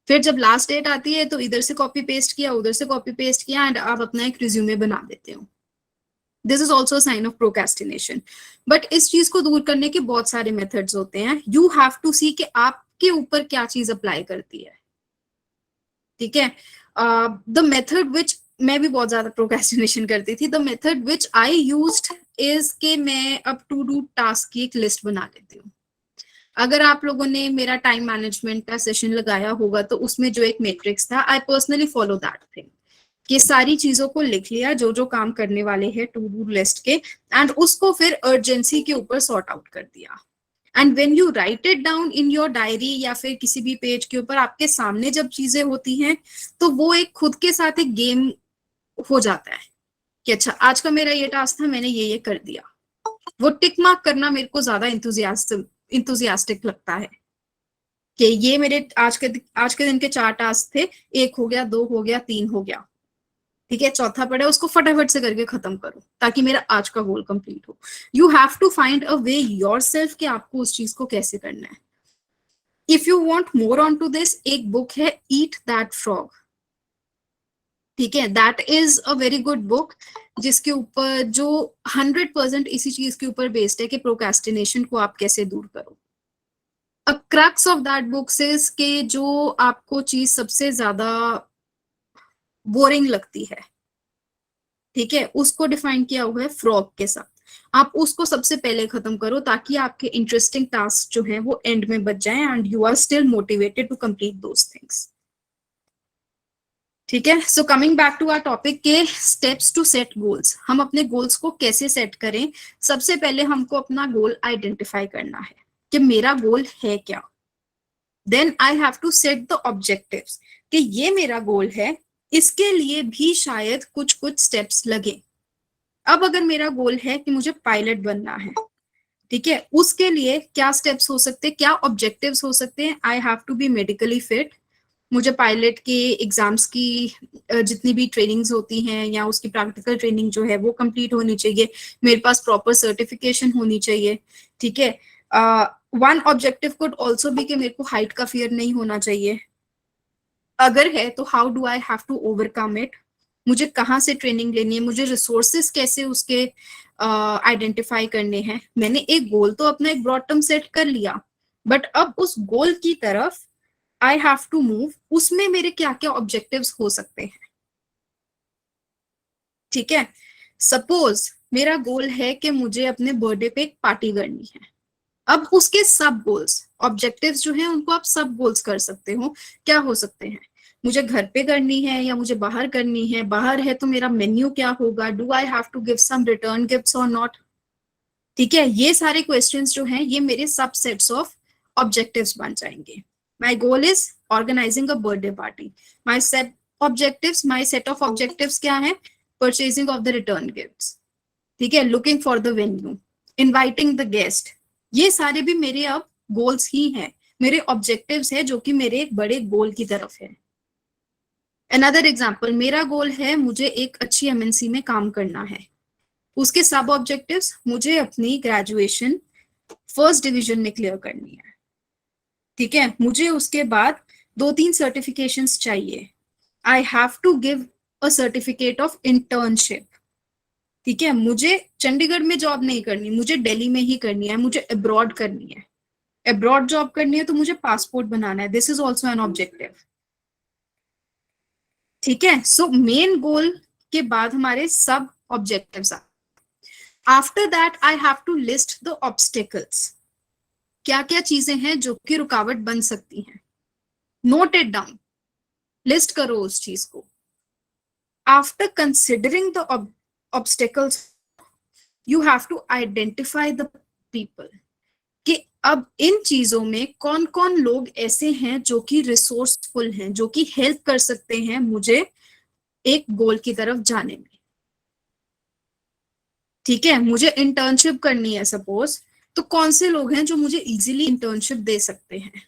फिर जब लास्ट डेट आती है तो इधर से कॉपी पेस्ट किया, उधर से कॉपी पेस्ट किया, एंड आप अपना एक रिज्यूमे बना देते हो। This is also sign of procrastination. But इस चीज को दूर करने के बहुत सारे मेथड्स होते हैं। यू हैव टू सी कि आपके ऊपर क्या चीज अप्लाई करती है। ठीक है, द मेथड विच, मैं भी बहुत ज्यादा प्रोक्रेस्टिनेशन करती थी, the method which I used is के मैं अब टू डू टास्क की एक लिस्ट बना लेती हूँ। अगर आप लोगों ने मेरा टाइम मैनेजमेंट का सेशन लगाया होगा तो उसमें जो एक मैट्रिक्स था, I personally follow that thing, कि सारी चीजों को लिख लिया जो जो काम करने वाले हैं टू डू लिस्ट के, एंड उसको फिर अर्जेंसी के ऊपर सॉर्ट आउट कर दिया। And when you right it down in your diary या फिर किसी भी पेज के ऊपर आपके सामने जब चीजें होती हैं, तो वो एक खुद के साथ एक गेम हो जाता है कि अच्छा आज का मेरा ये टास्क था, मैंने ये कर दिया। वो टिक मार्क करना मेरे को ज्यादा इंथुजियास्टिक लगता है कि ये मेरे आज के दिन के 4 टास्क थे, 1 हो गया, 2 हो गया, 3 हो गया, ठीक है, चौथा पड़ा, उसको फटाफट से करके खत्म करो ताकि मेरा आज का गोल कंप्लीट हो। You have to find a way yourself कि आपको उस चीज को कैसे करना है। If you want more on to this, एक बुक है ईट दैट फ्रॉग। ठीक है, that is a very good book, जिसके ऊपर जो 100% इसी चीज के ऊपर बेस्ड है कि प्रोक्रेस्टिनेशन को आप कैसे दूर करो। A crux of that book is के जो आपको चीज सबसे ज्यादा बोरिंग लगती है, ठीक है, उसको डिफाइन किया हुआ है फ्रॉग के साथ। आप उसको सबसे पहले खत्म करो ताकि आपके इंटरेस्टिंग टास्क जो हैं वो एंड में बच जाएं and you are still motivated to complete those things. ठीक है, so coming back to our topic के स्टेप्स टू सेट गोल्स। हम अपने गोल्स को कैसे सेट करें? सबसे पहले हमको अपना गोल आइडेंटिफाई करना है कि मेरा गोल है क्या। Then I have to set the objectives कि ये मेरा गोल है, इसके लिए भी शायद कुछ स्टेप्स लगे। अब अगर मेरा गोल है कि मुझे पायलट बनना है, ठीक है, उसके लिए क्या स्टेप्स हो सकते हैं, क्या ऑब्जेक्टिव्स हो सकते हैं? I have to be medically fit, मुझे पायलट के एग्जाम्स की जितनी भी ट्रेनिंग्स होती हैं या उसकी प्रैक्टिकल ट्रेनिंग जो है वो कंप्लीट होनी चाहिए, मेरे पास प्रॉपर सर्टिफिकेशन होनी चाहिए। ठीक है, वन ऑब्जेक्टिव कुड ऑल्सो भी कि मेरे को हाइट का फियर नहीं होना चाहिए। अगर है तो how do I have to overcome it? मुझे कहाँ से ट्रेनिंग लेनी है, मुझे रिसोर्सेस कैसे उसके आइडेंटिफाई करने हैं। मैंने एक गोल तो अपना एक ब्रॉड टर्म सेट कर लिया, बट अब उस गोल की तरफ आई हैव टू मूव, उसमें मेरे क्या क्या ऑब्जेक्टिव्स हो सकते हैं। ठीक है, सपोज मेरा गोल है कि मुझे अपने बर्थडे पे एक पार्टी करनी है। अब उसके सब गोल्स ऑब्जेक्टिव्स जो हैं उनको आप सब गोल्स कर सकते हो। क्या हो सकते हैं, मुझे घर पे करनी है या मुझे बाहर करनी है, बाहर है तो मेरा मेन्यू क्या होगा, do I have to give some return gifts और नॉट। ठीक है, ये सारे क्वेश्चंस जो हैं ये मेरे सबसेट्स ऑफ ऑब्जेक्टिव्स बन जाएंगे। My goal is organizing a birthday party, my set of objectives क्या है, purchasing of the return gifts, ठीक है, looking for the venue, inviting the guest. ये सारे भी मेरे अब गोल्स ही हैं, मेरे ऑब्जेक्टिव्स है जो कि मेरे एक बड़े गोल की तरफ है। अनदर एग्जांपल, मेरा गोल है मुझे एक अच्छी एमएनसी में काम करना है, उसके सब ऑब्जेक्टिव्स, मुझे अपनी ग्रेजुएशन फर्स्ट डिवीजन में क्लियर करनी है। ठीक है, मुझे उसके बाद 2-3 सर्टिफिकेशंस चाहिए, I have to give a certificate of internship. ठीक है, मुझे चंडीगढ़ में जॉब नहीं करनी, मुझे दिल्ली में ही करनी है, मुझे अब्रॉड करनी है, अब्रॉड जॉब करनी है तो मुझे पासपोर्ट बनाना है, this is also an objective. ठीक है, सो मेन गोल के बाद हमारे सब ऑब्जेक्टिव्स आते। After that I have to list the obstacles, क्या क्या चीजें हैं जो कि रुकावट बन सकती हैं, नोट इट डाउन, लिस्ट करो उस चीज को। After considering the obstacles you have to identify the people, कि अब इन चीजों में कौन कौन लोग ऐसे हैं जो कि रिसोर्सफुल हैं, जो कि हेल्प कर सकते हैं मुझे एक गोल की तरफ जाने में। ठीक है, मुझे इंटर्नशिप करनी है सपोज, तो कौन से लोग हैं जो मुझे इजीली इंटर्नशिप दे सकते हैं,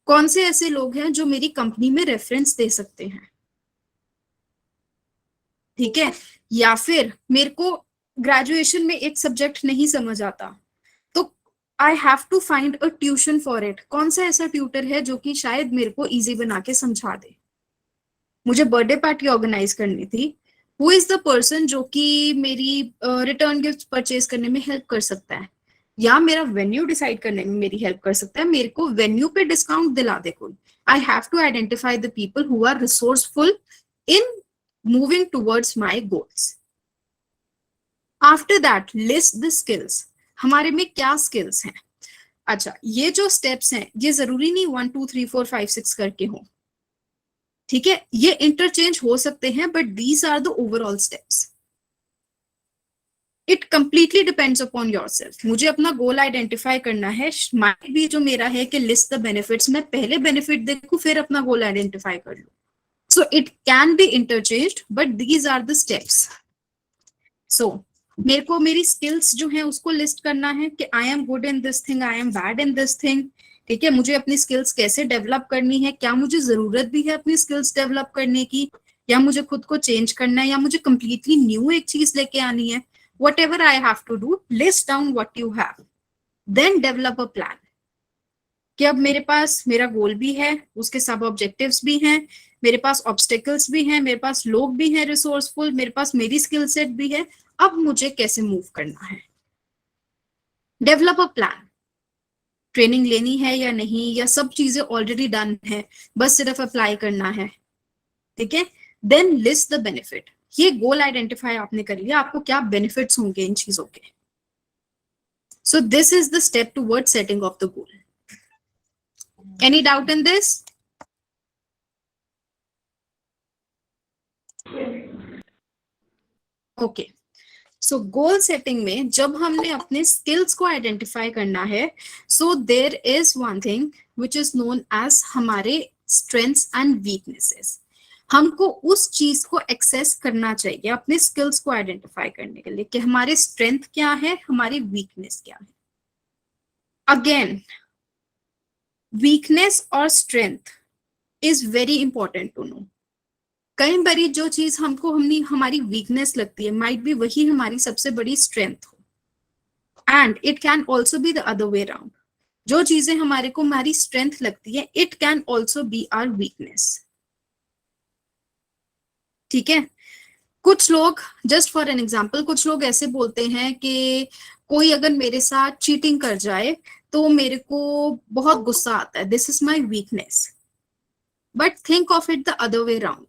कौन से ऐसे लोग हैं जो मेरी कंपनी में रेफरेंस दे सकते हैं। ठीक है, या फिर मेरे को ग्रेजुएशन में एक सब्जेक्ट नहीं समझ आता तो I have to find a tuition for it, कौन सा ऐसा ट्यूटर है जो कि शायद मेरे को इजी बना के समझा दे। मुझे बर्थडे पार्टी ऑर्गेनाइज करनी थी, हु इज द पर्सन जो कि मेरी रिटर्न गिफ्ट परचेज करने में हेल्प कर सकता है, या मेरा वेन्यू डिसाइड करने में मेरी हेल्प कर सकता है, मेरे को वेन्यू पे डिस्काउंट दिला दे कोई। I have to identify the people who are resourceful in moving towards my goals. After that list the skills, हमारे में क्या स्किल्स हैं। अच्छा, ये जो स्टेप्स हैं ये जरूरी नहीं 1 2 3 4 5 6 करके हो, ठीक है, ये इंटरचेंज हो सकते हैं, but these are the overall steps. It completely depends upon yourself. मुझे अपना गोल आइडेंटिफाई करना है, माइट भी जो मेरा है कि लिस्ट द बेनिफिट्स, मैं पहले बेनिफिट देखूं फिर अपना गोल आइडेंटिफाई कर लूं। So it can be interchanged, but these are the steps. So मेरे को मेरी स्किल्स जो है उसको लिस्ट करना है कि I am good in this thing, I am bad in this thing. ठीक है, मुझे अपनी स्किल्स कैसे डेवलप करनी है, क्या मुझे जरूरत भी है अपनी स्किल्स डेवलप करने की, या मुझे खुद को चेंज करना है, या मुझे कंप्लीटली न्यू एक चीज लेके आनी है। Whatever I have to do, list down what you have, then develop a plan. कि अब मेरे पास मेरा गोल भी है, उसके सब ऑब्जेक्टिव्स भी हैं, मेरे पास ऑब्स्टेकल्स भी हैं, मेरे पास लोग भी हैं रिसोर्सफुल, मेरे पास मेरी स्किल सेट भी है, अब मुझे कैसे मूव करना है। डेवलप अ प्लान, ट्रेनिंग लेनी है या नहीं, या सब चीजें ऑलरेडी डन है, बस सिर्फ अप्लाई करना है। ठीक है, देन लिस्ट द बेनिफिट, ये गोल आइडेंटिफाई आपने कर लिया, आपको क्या बेनिफिट्स होंगे इन चीजों के। So this is the step toward setting of the goal. Any doubt in this? Okay, so goal setting में जब हमने अपने स्किल्स को आइडेंटिफाई करना है, so there is one thing which is known as हमारे स्ट्रेंथ्स एंड वीकनेसेस। हमको उस चीज को एक्सेस करना चाहिए अपने स्किल्स को आइडेंटिफाई करने के लिए कि हमारे स्ट्रेंथ क्या है, हमारी वीकनेस क्या है। अगेन, वीकनेस और strength is very important to know. कई बारी जो चीज हमको हमारी वीकनेस लगती है माइट बी वही हमारी सबसे बड़ी स्ट्रेंथ हो, and it can also be the other way around. जो चीजें हमारे को हमारी स्ट्रेंथ लगती है, it can also be our weakness. ठीक है, कुछ लोग, जस्ट फॉर एन एग्जाम्पल, कुछ लोग ऐसे बोलते हैं कि कोई अगर मेरे साथ चीटिंग कर जाए तो मेरे को बहुत गुस्सा आता है, this is my weakness. But think of it the other way round.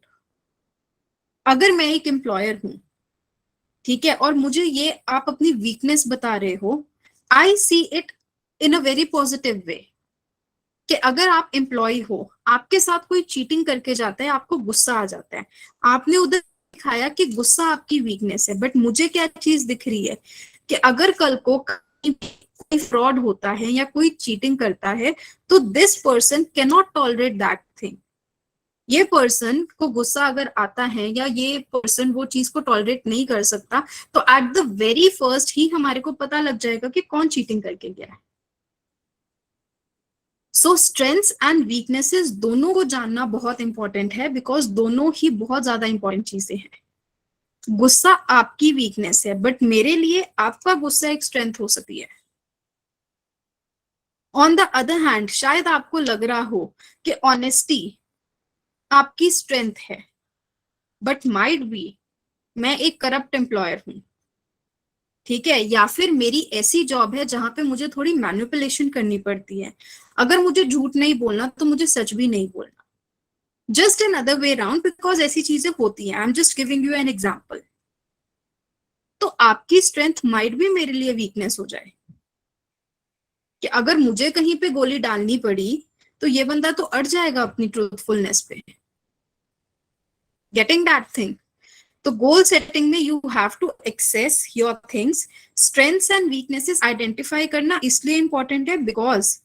अगर मैं एक एम्प्लॉयर हूं, ठीक है, और मुझे ये आप अपनी वीकनेस बता रहे हो, I see it in a very positive way कि अगर आप एम्प्लॉय हो, आपके साथ कोई चीटिंग करके जाता है, आपको गुस्सा आ जाता है, आपने उधर दिखाया कि गुस्सा आपकी वीकनेस है, बट मुझे क्या चीज दिख रही है कि अगर कल को कोई फ्रॉड होता है या कोई चीटिंग करता है तो this person can not tolerate that thing. ये पर्सन को गुस्सा अगर आता है या ये पर्सन वो चीज को टॉलरेट नहीं कर सकता, तो एट द वेरी फर्स्ट ही हमारे को पता लग जाएगा कि कौन चीटिंग करके गया है। सो स्ट्रेंथ्स एंड वीकनेसेस दोनों को जानना बहुत इंपॉर्टेंट है, बिकॉज दोनों ही बहुत ज्यादा इंपॉर्टेंट चीजें हैं। गुस्सा आपकी वीकनेस है, बट मेरे लिए आपका गुस्सा एक स्ट्रेंथ हो सकती है। ऑन द अदर हैंड, शायद आपको लग रहा हो कि ऑनेस्टी आपकी स्ट्रेंथ है, बट माइट बी मैं एक करप्ट एम्प्लॉयर हूं, ठीक है, या फिर मेरी ऐसी जॉब है जहां पे मुझे थोड़ी मैनिपुलेशन करनी पड़ती है। अगर मुझे झूठ नहीं बोलना तो मुझे सच भी नहीं बोलना। Just in other way round, because ऐसी चीजें होती हैं। I am just giving you an example. तो आपकी स्ट्रेंथ माइट भी मेरे लिए वीकनेस हो जाए कि अगर मुझे कहीं पे गोली डालनी पड़ी तो ये बंदा तो अड़ जाएगा अपनी ट्रूथफुलनेस पे। Getting that thing? तो गोल सेटिंग में you have to access your things. Strengths and weaknesses identify करना इसलिए इंपॉर्टेंट है बिकॉज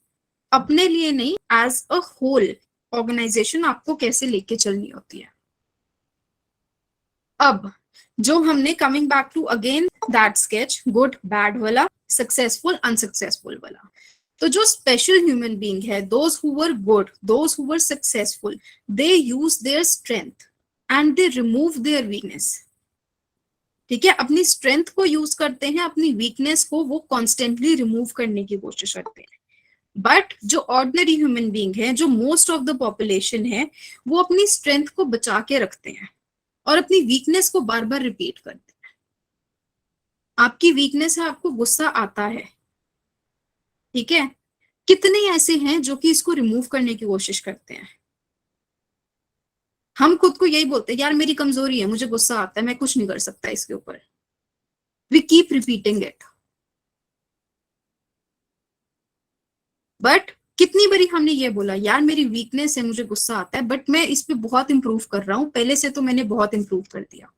अपने लिए नहीं, एज अ होल ऑर्गेनाइजेशन आपको कैसे लेके चलनी होती है। अब जो हमने coming back to again that sketch, good bad वाला, सक्सेसफुल अनसक्सेसफुल वाला, तो जो स्पेशल ह्यूमन बीइंग है, those who were good, those who were successful, they use their strength and they remove their weakness. ठीक है, अपनी स्ट्रेंथ को यूज करते हैं, अपनी वीकनेस को वो कॉन्स्टेंटली रिमूव करने की कोशिश करते हैं। बट जो ऑर्डिनरी ह्यूमन बीइंग है, जो मोस्ट ऑफ द पॉपुलेशन है, वो अपनी स्ट्रेंथ को बचा के रखते हैं और अपनी वीकनेस को बार बार रिपीट करते हैं। आपकी वीकनेस है, आपको गुस्सा आता है, ठीक है, कितने ऐसे हैं जो कि इसको रिमूव करने की कोशिश करते हैं। हम खुद को यही बोलते हैं, यार मेरी कमजोरी है, मुझे गुस्सा आता है, मैं कुछ नहीं कर सकता इसके ऊपर। We keep repeating it. But कितनी बारी हमने ये बोला, यार मेरी वीकनेस है, मुझे गुस्सा आता है, बट मैं इस पे बहुत इंप्रूव कर रहा हूं, पहले से तो मैंने बहुत इंप्रूव कर दिया।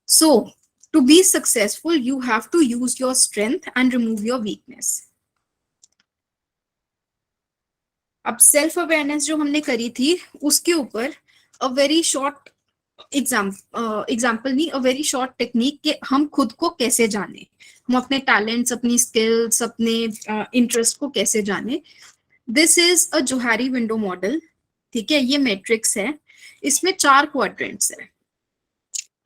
So to be successful you have to use your strength and remove your weakness. अब सेल्फ अवेयरनेस जो हमने करी थी उसके ऊपर अ वेरी शॉर्ट एग्जाम्पल नहीं, अ वेरी शॉर्ट टेक्निक कि हम खुद को कैसे जाने, हम अपने टैलेंट्स, अपनी स्किल्स, अपने इंटरेस्ट को कैसे जाने। This is a Johari window model, ठीक है, ये मैट्रिक्स है, इसमें 4 क्वाड्रेंट्स है।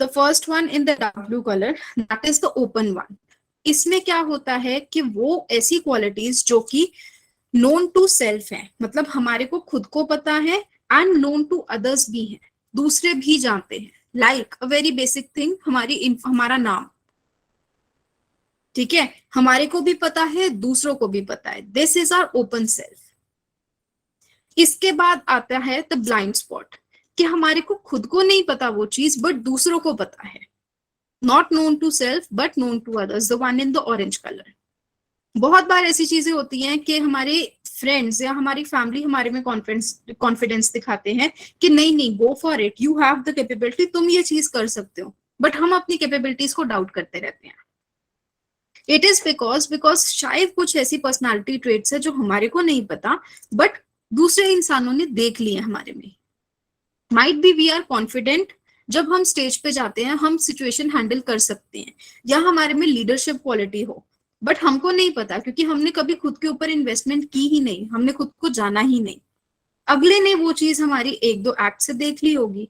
The first one in the dark blue colour, that is the open one. इसमें क्या होता है कि वो ऐसी क्वालिटीज जो कि नोन टू सेल्फ है, मतलब हमारे को खुद को पता है, एंड नोन टू अदर्स भी है, दूसरे भी जानते हैं। Like a very basic thing, हमारा नाम, ठीक है, हमारे को भी पता है, दूसरों को भी पता है। This is our open self. इसके बाद आता है द ब्लाइंड स्पॉट, कि हमारे को खुद को नहीं पता वो चीज, बट दूसरों को पता है। Not known to self but known to others, the one in the orange colour. बहुत बार ऐसी चीजें होती हैं कि हमारे फ्रेंड्स या हमारी फैमिली हमारे में कॉन्फिडेंस दिखाते हैं कि नहीं नहीं, गो for it, you have the capability, तुम ये चीज कर सकते हो, बट हम अपनी कैपेबिलिटीज को डाउट करते रहते हैं। इट इज बिकॉज शायद कुछ ऐसी पर्सनालिटी ट्रेट्स है जो हमारे को नहीं पता, बट दूसरे इंसानों ने देख लिए हमारे में। Might be we are confident, जब हम स्टेज पे जाते हैं हम सिचुएशन हैंडल कर सकते हैं, या हमारे में लीडरशिप क्वालिटी हो, बट हमको नहीं पता क्योंकि हमने कभी खुद के ऊपर इन्वेस्टमेंट की ही नहीं, हमने खुद को जाना ही नहीं। अगले ने वो चीज हमारी 1-2 एक्ट से देख ली होगी,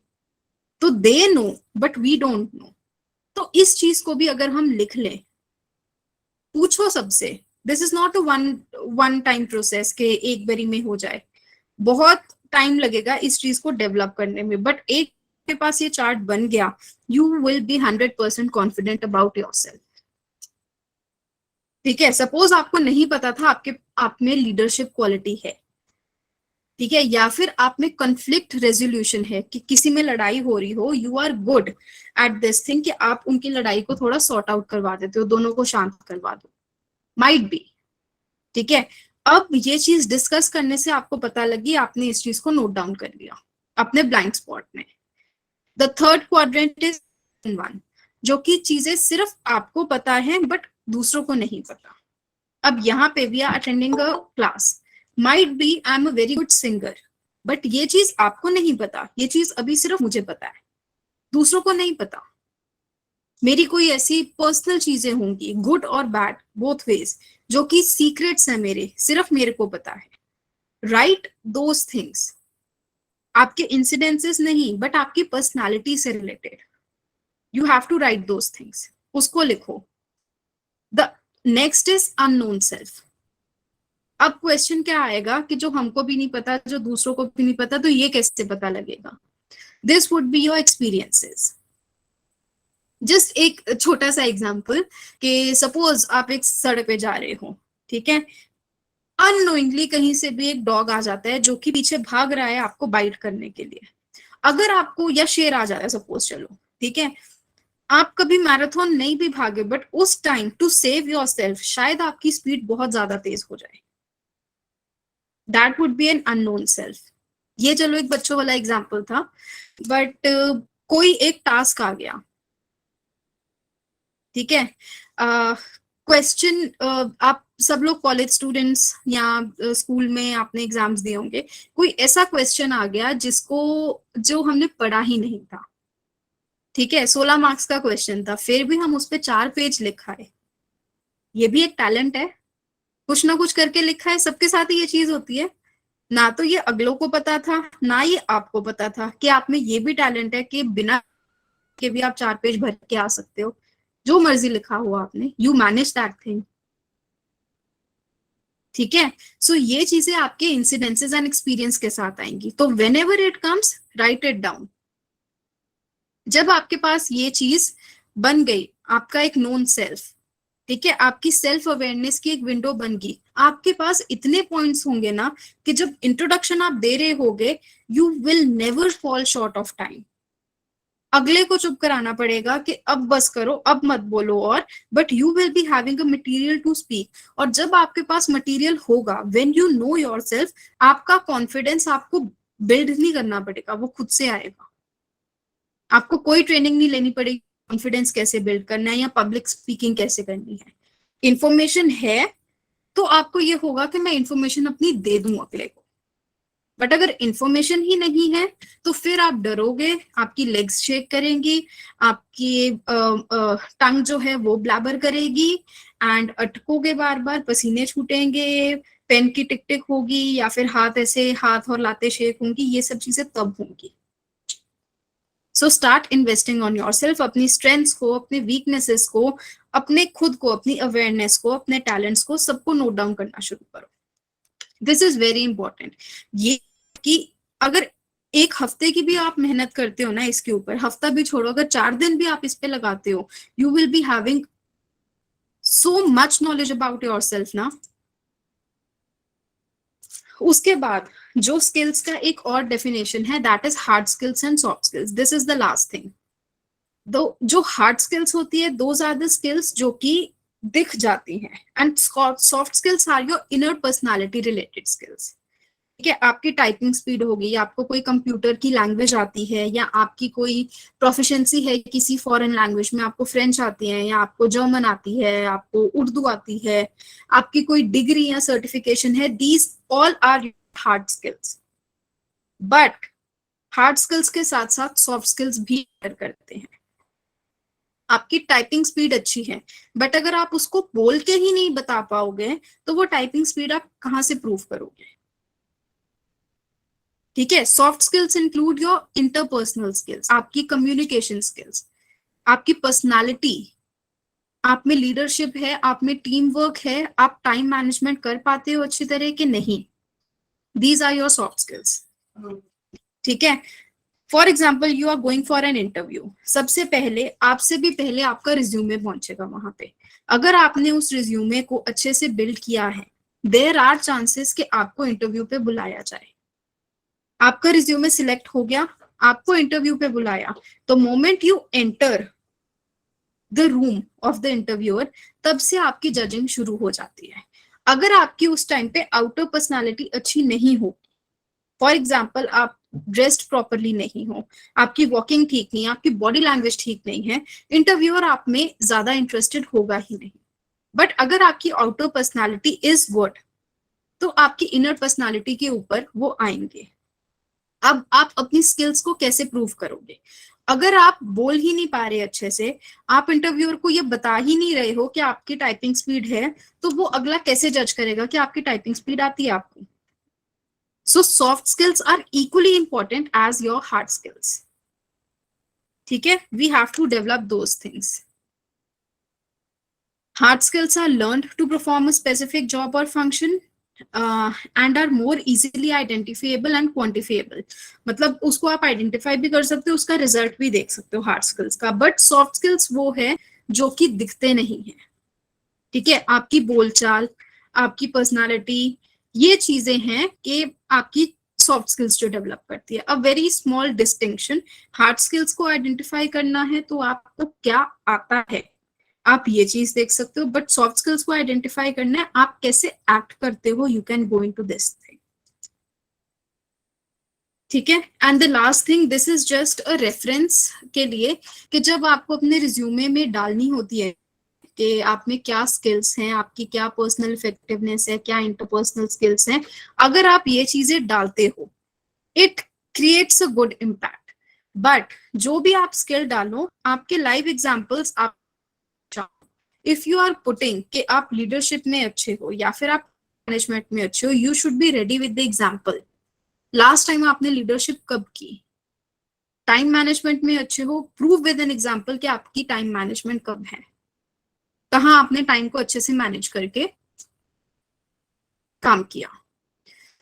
तो they know but we don't know. तो इस चीज को भी अगर हम लिख लें, पूछो सबसे, this is not a one time process के एक बारी में हो जाए, बहुत टाइम लगेगा इस चीज को डेवलप करने में, बट एक के पास ये चार्ट बन गया, you will B 100% confident about yourself. ठीक है, सपोज आपको नहीं पता था आप में लीडरशिप क्वालिटी है, ठीक है, या फिर आप में कॉन्फ्लिक्ट रेजोल्यूशन है कि किसी में लड़ाई हो रही हो, you are good at this thing कि आप उनकी लड़ाई को थोड़ा सॉर्ट आउट करवा देते हो, दोनों को शांत करवा दो, माइट बी। ठीक है, अब ये चीज डिस्कस करने से आपको पता लगी, आपने इस चीज को नोट डाउन कर लिया अपने ब्लाइंड स्पॉट में। The third quadrant is one, जो कि चीजें सिर्फ आपको पता है बट दूसरों को नहीं पता। अब यहाँ पे we are attending a class, might be I am a very good singer, but ये चीज आपको नहीं पता, ये चीज अभी सिर्फ मुझे पता है, दूसरों को नहीं पता। मेरी कोई ऐसी पर्सनल चीजें होंगी, गुड और बैड बोथ वेज, जो कि सीक्रेट्स है मेरे, सिर्फ मेरे को पता है। राइट दोज थिंग्स, आपके इंसिडेंसेस नहीं बट आपकी पर्सनालिटी से related, you have to write those things, उसको लिखो। The next is unknown self. अब क्वेश्चन क्या आएगा कि जो हमको भी नहीं पता, जो दूसरों को भी नहीं पता, तो ये कैसे पता लगेगा? This would be your experiences. Just एक छोटा सा एग्जांपल कि सपोज आप एक सड़क पे जा रहे हो, ठीक है, अननोइंगली कहीं से भी एक डॉग आ जाता है जो कि पीछे भाग रहा है आपको बाइट करने के लिए। अगर आपको, या शेर आ जाता है सपोज, चलो ठीक है, आप कभी मैराथन नहीं भी भागे बट उस टाइम टू सेव योरसेल्फ शायद आपकी स्पीड बहुत ज्यादा तेज हो जाए, that would be an unknown self. ये चलो एक बच्चों वाला एग्जांपल था, बट कोई एक टास्क आ गया, ठीक है, क्वेश्चन आप सब लोग कॉलेज स्टूडेंट्स या स्कूल में आपने एग्जाम्स दिए होंगे, कोई ऐसा क्वेश्चन आ गया जिसको जो हमने पढ़ा ही नहीं था, ठीक है, 16 मार्क्स का क्वेश्चन था, फिर भी हम उस पे 4 पेज लिखा है। ये भी एक टैलेंट है, कुछ ना कुछ करके लिखा है। सबके साथ ही ये चीज होती है, ना तो ये अगलों को पता था ना ये आपको पता था कि आप में ये भी टैलेंट है कि बिना के भी आप 4 पेज भर के आ सकते हो, जो मर्जी लिखा हुआ आपने, यू मैनेज दैट थिंग। ठीक है, सो ये चीजें आपके इंसिडेंसेस एंड एक्सपीरियंस के साथ आएंगी, तो when ever it comes right it down. जब आपके पास ये चीज बन गई, आपका एक नोन सेल्फ, ठीक है, आपकी सेल्फ अवेयरनेस की एक विंडो बन गई, आपके पास इतने पॉइंट्स होंगे ना कि जब इंट्रोडक्शन आप दे रहे होगे, you will never fall short of time. अगले को चुप कराना पड़ेगा कि अब बस करो, अब मत बोलो, और but you will be having a material to speak. और जब आपके पास मटेरियल होगा, व्हेन यू नो योरसेल्फ, आपका कॉन्फिडेंस आपको बिल्ड नहीं करना पड़ेगा, वो खुद से आएगा। आपको कोई ट्रेनिंग नहीं लेनी पड़ेगी कॉन्फिडेंस कैसे बिल्ड करना है या पब्लिक स्पीकिंग कैसे करनी है। इंफॉर्मेशन है तो आपको ये होगा कि मैं इंफॉर्मेशन अपनी दे दूं अगले को, बट अगर इंफॉर्मेशन ही नहीं है तो फिर आप डरोगे, आपकी लेग्स शेक करेंगी, आपकी टंग जो है वो ब्लैबर करेगी, एंड अटकोगे बार बार, पसीने छूटेंगे, पेन की टिक टिक होगी, या फिर हाथ ऐसे, हाथ और लाते शेक होंगी, ये सब चीजें तब होंगी। So start investing on yourself, अपनी स्ट्रेंथ्स को, अपने वीकनेसेस को, अपने खुद को, अपनी अवेयरनेस को, अपने टैलेंट्स को, सबको नोट डाउन करना शुरू करो। This is very important. ये कि अगर एक हफ्ते की भी आप मेहनत करते हो ना इसके ऊपर, हफ्ता भी छोड़ो, अगर 4 दिन भी आप इस पे लगाते हो, you will be having so much knowledge about yourself ना। उसके बाद जो स्किल्स का एक और डेफिनेशन है, that is hard skills and soft skills. This is the last thing. जो हार्ड स्किल्स होती है, दोज आर द स्किल्स जो कि दिख जाती हैं, and soft skills are your inner personality related skills. ठीक है, आपकी टाइपिंग स्पीड होगी, आपको कोई कंप्यूटर की लैंग्वेज आती है, या आपकी कोई प्रोफिशिएंसी है किसी फॉरेन लैंग्वेज में, आपको फ्रेंच आती है, या आपको जर्मन आती है, आपको उर्दू आती है, आपकी कोई डिग्री या सर्टिफिकेशन है, these all are hard skills. But hard skills के साथ साथ सॉफ्ट स्किल्स भी करते हैं। आपकी टाइपिंग स्पीड अच्छी है, बट अगर आप उसको बोल के ही नहीं बता पाओगे तो वो टाइपिंग स्पीड आप कहाँ से प्रूव करोगे? ठीक है, soft skills include your interpersonal skills, आपकी कम्युनिकेशन स्किल्स, आपकी पर्सनालिटी, आप में लीडरशिप है, आप में टीम वर्क है, आप टाइम मैनेजमेंट कर पाते हो अच्छी तरह के नहीं, these are your soft skills. ठीक है, for example you are going for an interview, सबसे पहले आपसे भी पहले आपका रिज्यूमे पहुंचेगा वहां पे। अगर आपने उस रिज्यूमे को अच्छे से बिल्ड किया है, देयर आर चांसेस कि आपको इंटरव्यू पे बुलाया जाए। आपका रिज्यूमे सिलेक्ट हो गया, आपको इंटरव्यू पे बुलाया, तो moment you enter the room of the interviewer, तब से आपकी जजिंग शुरू हो जाती है। अगर आपकी उस टाइम पे आउटर पर्सनालिटी अच्छी नहीं हो, फॉर एग्जाम्पल आप ड्रेस्ड प्रॉपरली नहीं हो, आपकी वॉकिंग ठीक नहीं है, आपकी बॉडी लैंग्वेज ठीक नहीं है, इंटरव्यूअर आप में ज्यादा इंटरेस्टेड होगा ही नहीं। बट अगर आपकी आउटर पर्सनालिटी इज गुड, तो आपकी इनर पर्सनालिटी के ऊपर वो आएंगे। अब आप अपनी स्किल्स को कैसे प्रूव करोगे? अगर आप बोल ही नहीं पा रहे अच्छे से, आप इंटरव्यूअर को ये बता ही नहीं रहे हो कि आपकी टाइपिंग स्पीड है, तो वो अगला कैसे जज करेगा कि आपकी टाइपिंग स्पीड आती है आपको? So soft skills are equally important as your hard skills. ठीक है, we have to develop those things. Hard skills are learned to perform a specific job or function and are more easily identifiable and quantifiable. मतलब उसको आप आइडेंटिफाई भी कर सकते हो, उसका रिजल्ट भी देख सकते हो हार्ड स्किल्स का। बट सॉफ्ट स्किल्स वो है जो कि दिखते नहीं है। ठीक है, आपकी बोलचाल, आपकी पर्सनालिटी, ये चीजें हैं कि आपकी सॉफ्ट स्किल्स जो डेवलप करती है। A very small distinction, hard skills को आइडेंटिफाई करना है तो आपको क्या आता है, आप ये चीज देख सकते हो। बट सॉफ्ट स्किल्स को आइडेंटिफाई करना है आप कैसे एक्ट करते हो, you can go into this thing. ठीक है, and the last thing, this is just a reference के लिए कि जब आपको अपने रिज्यूमे में डालनी होती है कि आप में क्या स्किल्स हैं, आपकी क्या पर्सनल इफेक्टिवनेस है, क्या इंटरपर्सनल स्किल्स हैं, अगर आप ये चीजें डालते हो, it creates a good impact. But जो भी आप स्किल डालो, आपके लाइव एग्जांपल्स आप, इफ यू आर पुटिंग कि आप लीडरशिप में अच्छे हो या फिर आप मैनेजमेंट में अच्छे हो, you should be ready with the example. Last time आपने लीडरशिप कब की? टाइम मैनेजमेंट में अच्छे हो, प्रूव विद एन एग्जांपल कि आपकी टाइम मैनेजमेंट कब है, कहाँ आपने टाइम को अच्छे से मैनेज करके काम किया।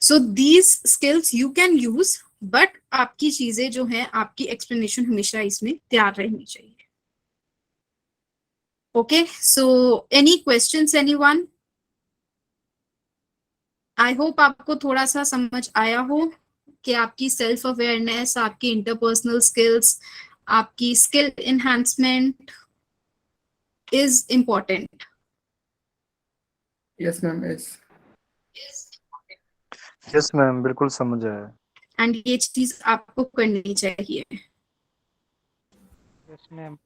So these skills you can use, but आपकी चीजें जो है, आपकी एक्सप्लेनेशन हमेशा इसमें तैयार रहनी चाहिए। Okay, so any questions anyone? I hope आपको थोड़ा सा समझ आया हो कि आपकी सेल्फ अवेयरनेस, आपकी इंटरपर्सनल स्किल्स, आपकी skill enhancement is important.
Yes ma'am, yes.
Yes ma'am, बिल्कुल समझ आया।
एंड ये चीज आपको करनी चाहिए।
Yes ma'am.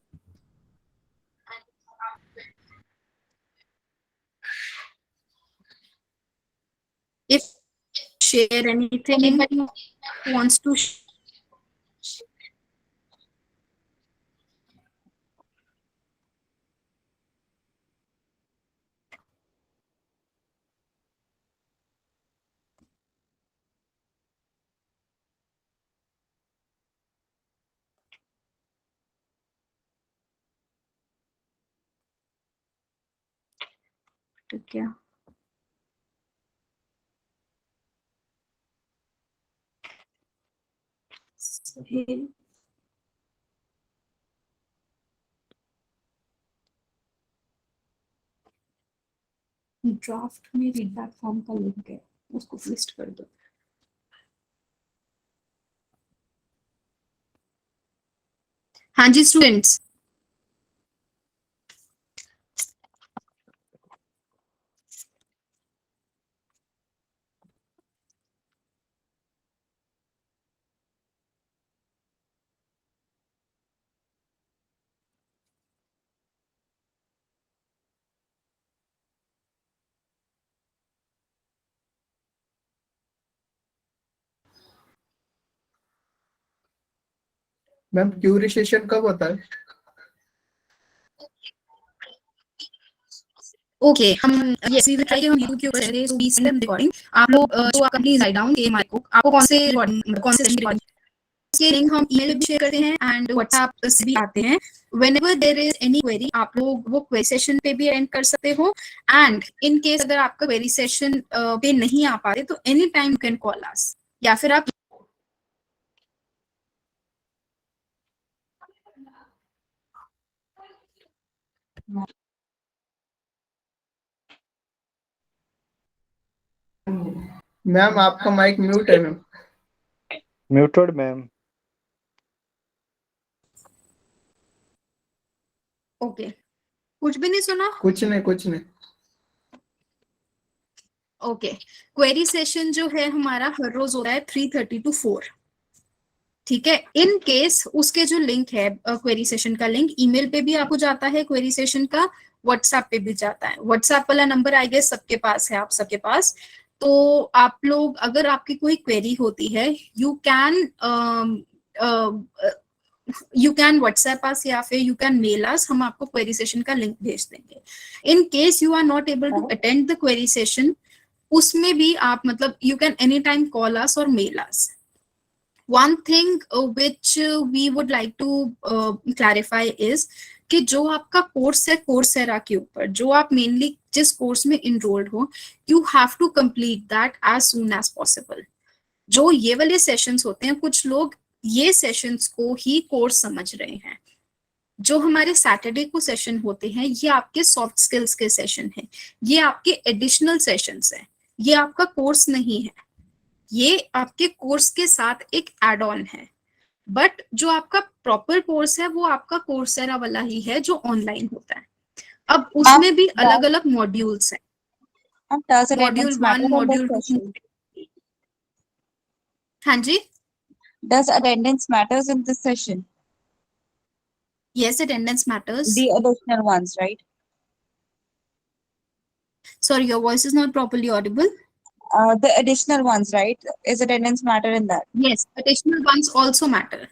If share anything, anybody wants to तो क्या? ड्राफ्ट में फीडबैक फॉर्म का लिंक है, उसको लिस्ट कर दो। हाँ जी स्टूडेंट्स,
मैम क्यूरी सेशन कब होता है?
ओके, हम यस वी विल ट्राई हम यूट्यूब पर से वी सेंड रिकॉर्डिंग। आप लोग जो आप कंप्लीट राइट डाउन के माइक को आपको कौन से रिकॉर्डिंग, कौन से सेशन रिकॉर्डिंग के लिंक हम ईमेल भी शेयर करते हैं एंड व्हाट्सएप से भी आते हैं। Whenever there is any query, आप लोग वो क्वेरी सेशन पे भी अटेंड कर सकते हो। एंड इन केस अगर आपका क्वेरी सेशन पे नहीं आ पाते तो any time you can call अस, या फिर आप
मैम आपका माइक म्यूट है मैम।
Muted ma'am.
ओके, कुछ भी नहीं सुना?
कुछ नहीं।
ओके, क्वेरी सेशन जो है हमारा हर रोज हो रहा है 3:30 to 4। ठीक है, इन केस उसके जो लिंक है क्वेरी सेशन का लिंक ईमेल पे भी आपको जाता है, क्वेरी सेशन का व्हाट्सएप पे भी जाता है। व्हाट्सएप वाला नंबर आई गेस सबके पास है, आप सबके पास। तो आप लोग अगर आपकी कोई क्वेरी होती है यू कैन व्हाट्सएप अस या फिर यू कैन मेल अस, हम आपको क्वेरी सेशन का लिंक भेज देंगे। In case you are not able to attend the query session, उसमें भी आप मतलब you can any time call us और mail us. One thing which we would like to clarify is कि जो आपका कोर्स है कोर्सेरा के ऊपर, जो आप मेनली जिस कोर्स में इनरोल्ड हो, you have to complete that as soon as possible. जो ये वाले सेशंस होते हैं, कुछ लोग ये सेशंस को ही कोर्स समझ रहे हैं। जो हमारे सैटरडे को सेशन होते हैं, ये आपके सॉफ्ट स्किल्स के सेशन हैं, ये आपके एडिशनल सेशंस हैं, ये आपका कोर्स नहीं है, ये आपके कोर्स के साथ एक एड ऑन है। बट जो आपका प्रॉपर कोर्स है वो आपका कोर्सेरा वाला ही है जो ऑनलाइन होता है। अब उसमें भी अलग अलग मॉड्यूल्स हैं, मॉड्यूल 1, मॉड्यूल 2। हाँ जी,
Does attendance matters in this session?
yes, attendance matters.
The additional ones, right?
Sorry, your voice is not properly audible.
The additional ones, right? Is attendance matter in that?
Yes, additional ones also matter.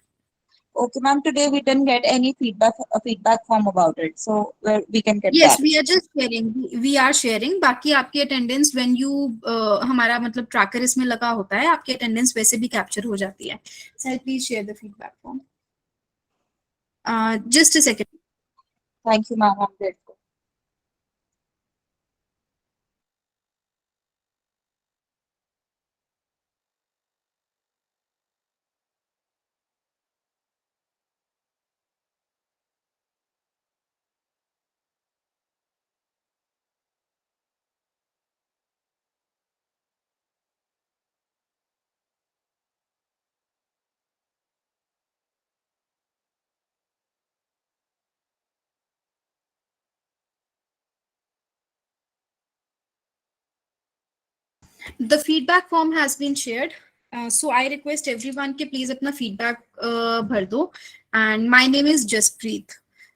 Okay, ma'am. Today we didn't get any feedback form about it, so we can get
Yes,
that.
we are just sharing. We are sharing. बाकी आपकी अटेंडेंस when you हमारा मतलब ट्रैकर इसमें लगा होता है, आपकी अटेंडेंस वैसे भी कैप्चर हो जाती है। Sir, please share the feedback form. Just a second.
Thank you, ma'am. I'm grateful.
The feedback form has been shared. So I request everyone के please अपना feedback भर दो. And my name is Jaspreet.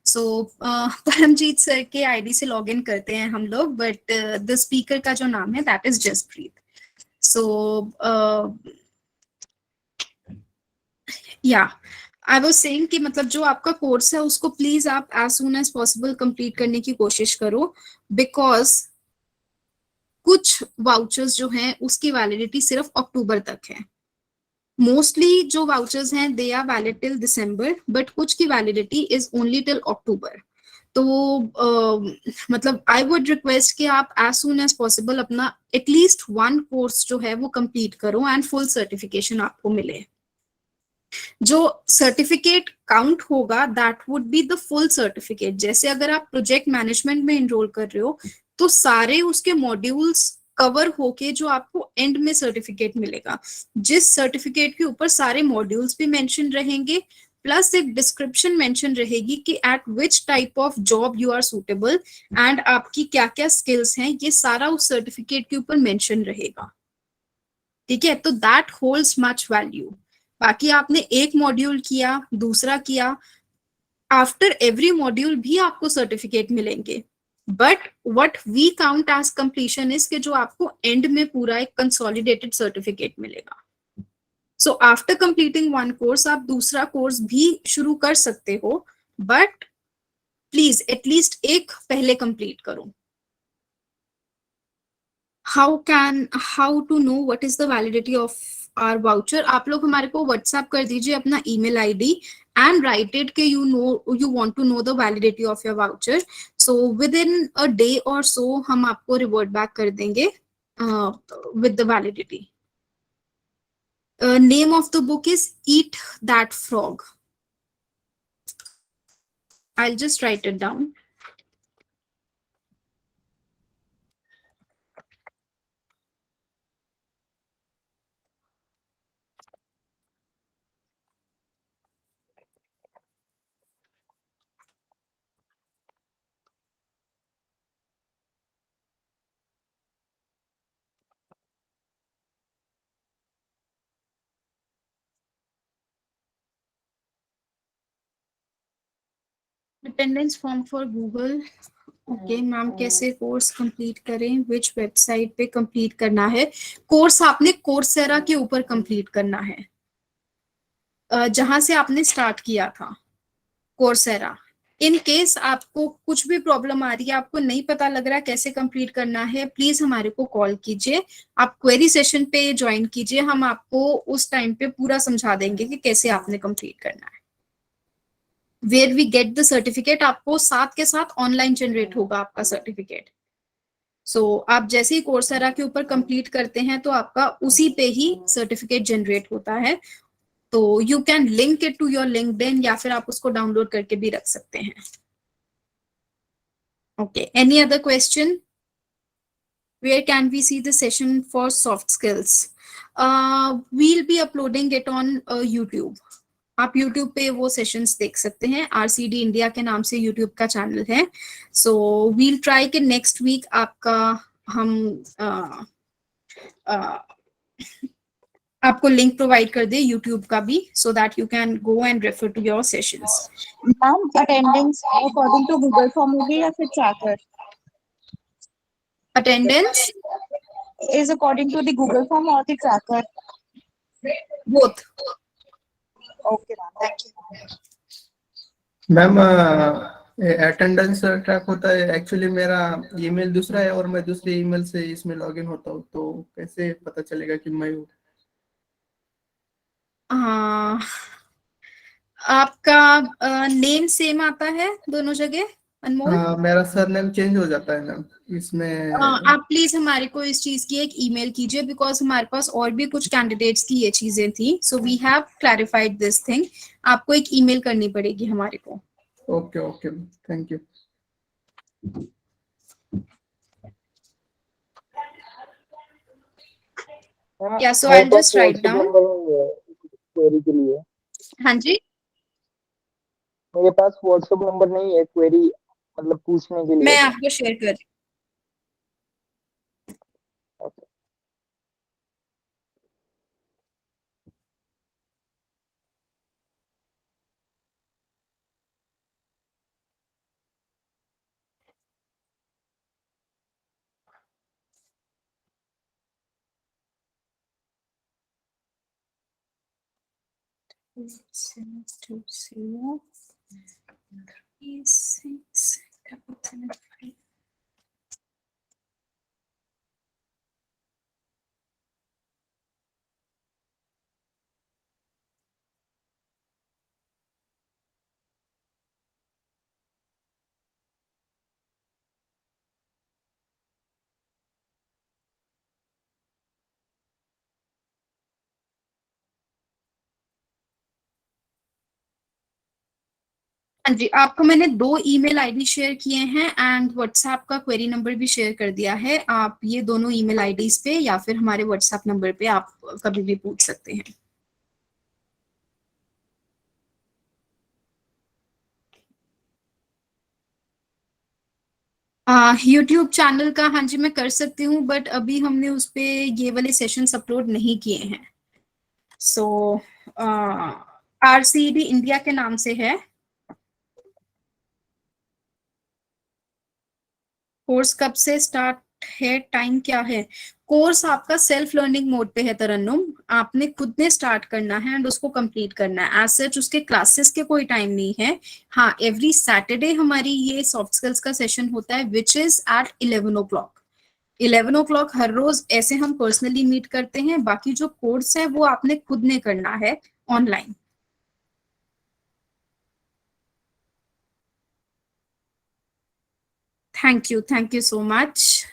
So Paramjeet sir के आईडी से लॉगिन करते हैं हम लोग, but the speaker का जो नाम है that is Jaspreet. So yeah, I was saying कि मतलब जो आपका कोर्स है उसको प्लीज आप as soon as possible complete करने की कोशिश करो, बिकॉज कुछ वाउचर्स जो हैं उसकी वैलिडिटी सिर्फ अक्टूबर तक है। मोस्टली जो वाउचर्स हैं they are valid till December, but कुछ की validity is only till October. तो मतलब आई वुड रिक्वेस्ट कि आप एज सून एज पॉसिबल अपना एटलीस्ट 1 कोर्स जो है वो कंप्लीट करो एंड फुल सर्टिफिकेशन आपको मिले। जो सर्टिफिकेट काउंट होगा that would be the full certificate. जैसे अगर आप प्रोजेक्ट मैनेजमेंट में एनरोल कर रहे हो तो सारे उसके मॉड्यूल्स कवर होके जो आपको एंड में सर्टिफिकेट मिलेगा, जिस सर्टिफिकेट के ऊपर सारे मॉड्यूल्स भी मेंशन रहेंगे, प्लस एक डिस्क्रिप्शन मेंशन रहेगी कि at which type of job you are suitable and आपकी क्या क्या स्किल्स हैं, ये सारा उस सर्टिफिकेट के ऊपर मेंशन रहेगा। ठीक है, तो दैट होल्ड्स मच वैल्यू। बाकी आपने एक मॉड्यूल किया, दूसरा किया, आफ्टर एवरी मॉड्यूल भी आपको सर्टिफिकेट मिलेंगे, but what we count as completion is कि जो आपको एंड में पूरा एक कंसोलिडेटेड सर्टिफिकेट मिलेगा। सो आफ्टर कंप्लीटिंग 1 कोर्स आप दूसरा कोर्स भी शुरू कर सकते हो, बट प्लीज एटलीस्ट एक पहले कंप्लीट करो। How to know what is the validity of our voucher? आप लोग हमारे को व्हाट्सएप कर दीजिए अपना email ID and write it कि you want to know the validity of your voucher. So within a day or so हम आपको revert back कर देंगे with the validity. Name of the book is Eat That Frog. I'll just write it down. Attendance form for Google. Okay ma'am, कैसे कोर्स कंप्लीट करें, विच वेबसाइट पे कंप्लीट करना है? कोर्स आपने कोर्सेरा के ऊपर कंप्लीट करना है, जहां से आपने स्टार्ट किया था, कोर्सेरा। इन केस आपको कुछ भी प्रॉब्लम आ रही है, आपको नहीं पता लग रहा कैसे कंप्लीट करना है, प्लीज हमारे को कॉल कीजिए, आप क्वेरी सेशन पे ज्वाइन कीजिए, हम आपको उस टाइम पे पूरा समझा देंगे कि कैसे आपने कंप्लीट करना है। Where we get the certificate, आपको साथ के साथ ऑनलाइन जनरेट होगा आपका सर्टिफिकेट। सो आप जैसे ही कोर्सेरा के ऊपर कंप्लीट करते हैं तो आपका उसी पे ही सर्टिफिकेट जनरेट होता है। तो you can link it to your LinkedIn, या फिर आप उसको डाउनलोड करके भी रख सकते हैं। Okay, any other question? Where can we see the session for soft skills? We'll be uploading it on YouTube. आप YouTube पे वो सेशंस देख सकते हैं, RCD इंडिया के नाम से YouTube का चैनल है। सो वील ट्राई कि नेक्स्ट वीक आपका हम आपको लिंक प्रोवाइड कर दे YouTube का भी, so that you can go and refer to your sessions.
Ma'am, attendance according to Google Form होगी या फिर tracker?
Attendance
Is according to the Google Form or the tracker?
both.
Okay, ma'am. Thank you.
Ma'am attendance track होता है, एक्चुअली मेरा ईमेल दूसरा है और मैं दूसरे ईमेल से इसमें लॉगिन होता हूँ, तो कैसे पता चलेगा कि मैं हूँ?
आपका नेम सेम आता है दोनों जगह, अनमोल?
हाँ, मेरा सरनेम चेंज हो जाता है मैम इसमें।
आप प्लीज हमारे को इस चीज की एक ईमेल कीजिए, बिकॉज हमारे पास और भी कुछ कैंडिडेट्स की ये चीजें थी, so we have clarified this thing. आपको एक ईमेल करनी पड़ेगी हमारे को।
Okay okay, thank you.
या so I just write down.
Query के लिए
हाँ जी,
मेरे पास व्हाट्सएप नंबर नहीं है क्वेरी मतलब पूछने के लिए।
मैं आपको शेयर कर रही हूँ। 7203675। हाँ जी, आपको मैंने 2 ईमेल आईडी शेयर किए हैं एंड व्हाट्सएप का क्वेरी नंबर भी शेयर कर दिया है। आप ये दोनों ईमेल आईडीज पे या फिर हमारे व्हाट्सएप नंबर पे आप कभी भी पूछ सकते हैं। यूट्यूब चैनल का, हाँ जी मैं कर सकती हूँ, बट अभी हमने उस पे ये वाले सेशंस अपलोड नहीं किए हैं। सो RCD इंडिया के नाम से है। कोर्स कब से स्टार्ट है, टाइम क्या है? कोर्स आपका सेल्फ लर्निंग मोड पे है तरन्नुम, आपने खुद ने स्टार्ट करना है एंड उसको कंप्लीट करना है। एज सच उसके क्लासेस के कोई टाइम नहीं है। हाँ, एवरी सैटरडे हमारी ये सॉफ्ट स्किल्स का सेशन होता है which is eight 11 o'clock। 11 o'clock हर रोज ऐसे हम पर्सनली मीट करते हैं। बाकी जो कोर्स है वो आपने खुद ने करना है online. Thank you so much.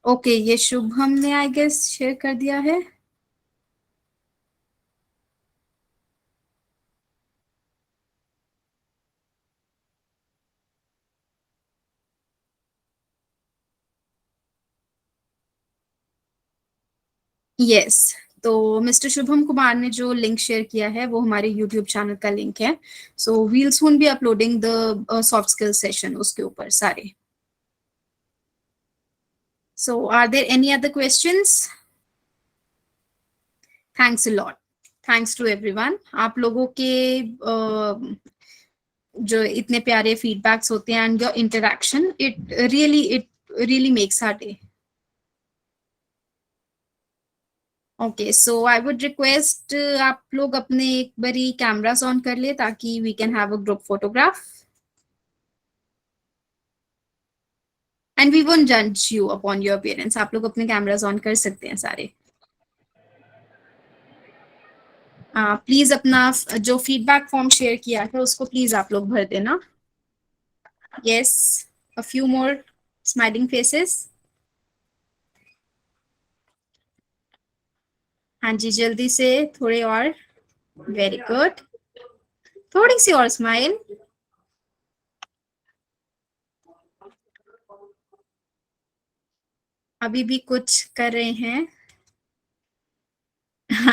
Okay, ये शुभम ने आई गेस शेयर कर दिया है। यस, तो मिस्टर शुभम कुमार ने जो लिंक शेयर किया है वो हमारे यूट्यूब चैनल का लिंक है। So we'll soon be uploading the soft skill session उसके ऊपर सारे। So are there any other questions? Thanks a lot. Thanks to everyone. आप लोगों के जो इतने प्यारे फीडबैक्स होते हैं and your interaction, it really makes our day. Okay, so I would request आप लोग अपने एक बारी कैमरास ऑन कर ले ताकि we can have a group photograph and we won't जज यू अपॉन योर अपीयरेंस। आप लोग अपने कैमरास ऑन कर सकते हैं सारे। प्लीज अपना जो फीडबैक फॉर्म शेयर किया है उसको प्लीज आप लोग भर देना। Yes, a few more smiling faces. हाँ जी, जल्दी से थोड़े और। वेरी गुड, थोड़ी सी और स्माइल। अभी भी कुछ कर रहे हैं।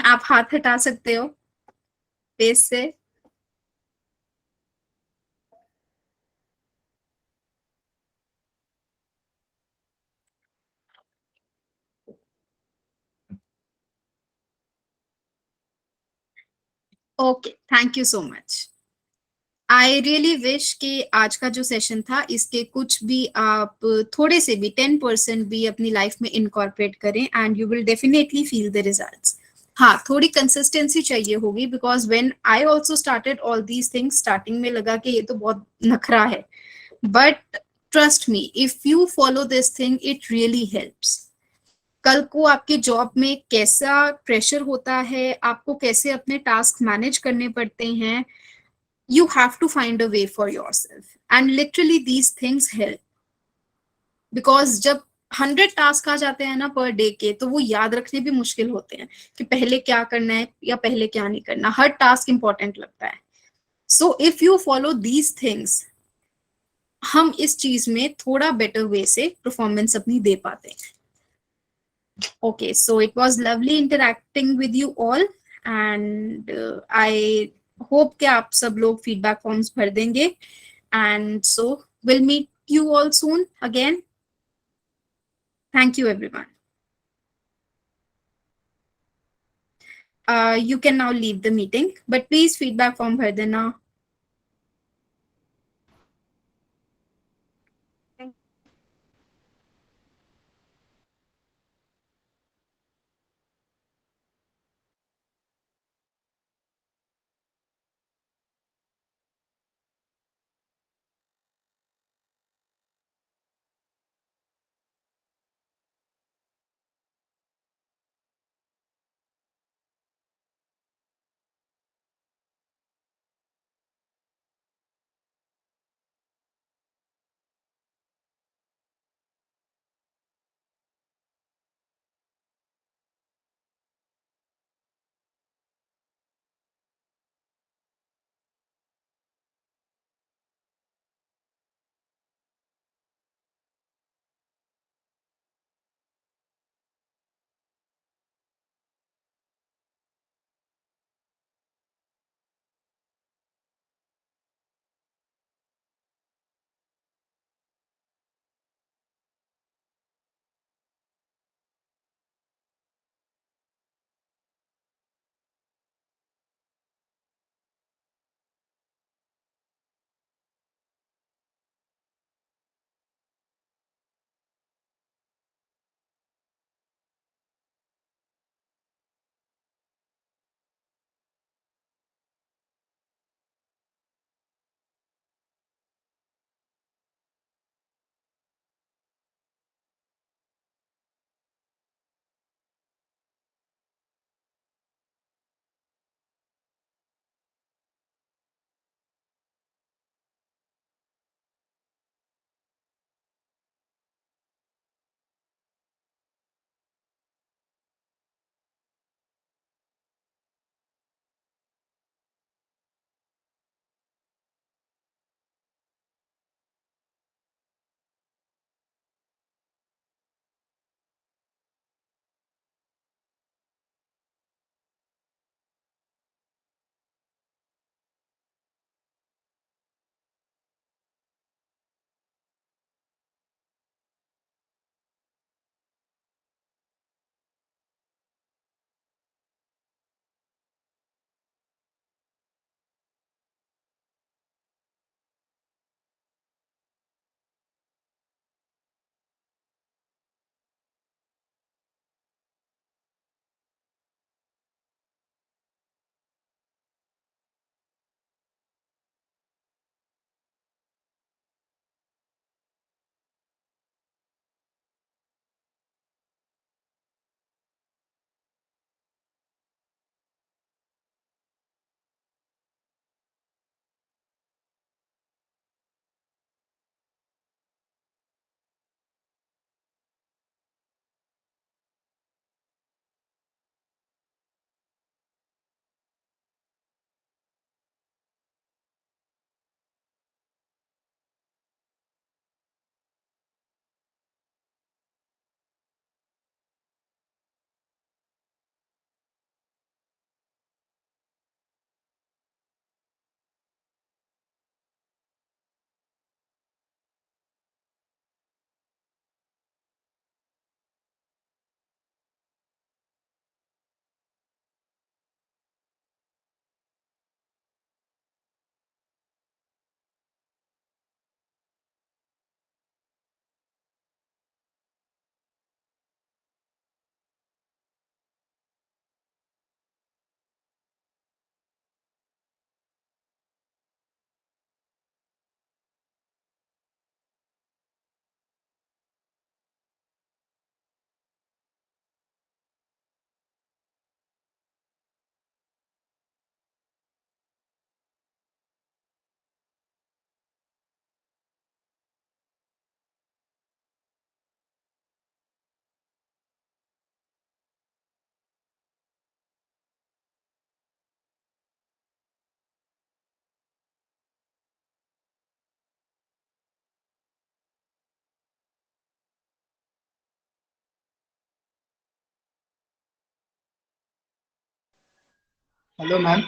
आप हाथ हटा सकते हो फेस से। Okay, thank you so much. I really wish कि आज का जो सेशन था इसके कुछ भी आप थोड़े से भी 10% भी अपनी लाइफ में इनकॉर्पोरेट करें and you will definitely feel the results. हाँ, थोड़ी कंसिस्टेंसी चाहिए होगी because when I also started all these things, starting में लगा कि ये तो बहुत नखरा है, but trust me, if you follow this thing it really helps. कल को आपके जॉब में कैसा प्रेशर होता है, आपको कैसे अपने टास्क मैनेज करने पड़ते हैं, you have to find a way for yourself and literally these things help because जब 100 टास्क आ जाते हैं ना पर डे के, तो वो याद रखने भी मुश्किल होते हैं कि पहले क्या करना है या पहले क्या नहीं करना। हर टास्क इंपॉर्टेंट लगता है। So if you follow these things, हम इस चीज में थोड़ा बेटर वे से परफॉर्मेंस अपनी दे पाते हैं। Okay, so it was lovely interacting with you all and I hope कि आप सब लोग फीडबैक फॉर्म्स भर देंगे and so we'll meet you all soon again. Thank you everyone. You can now leave the meeting, but please feedback form bhar dena.
Hello ma'am.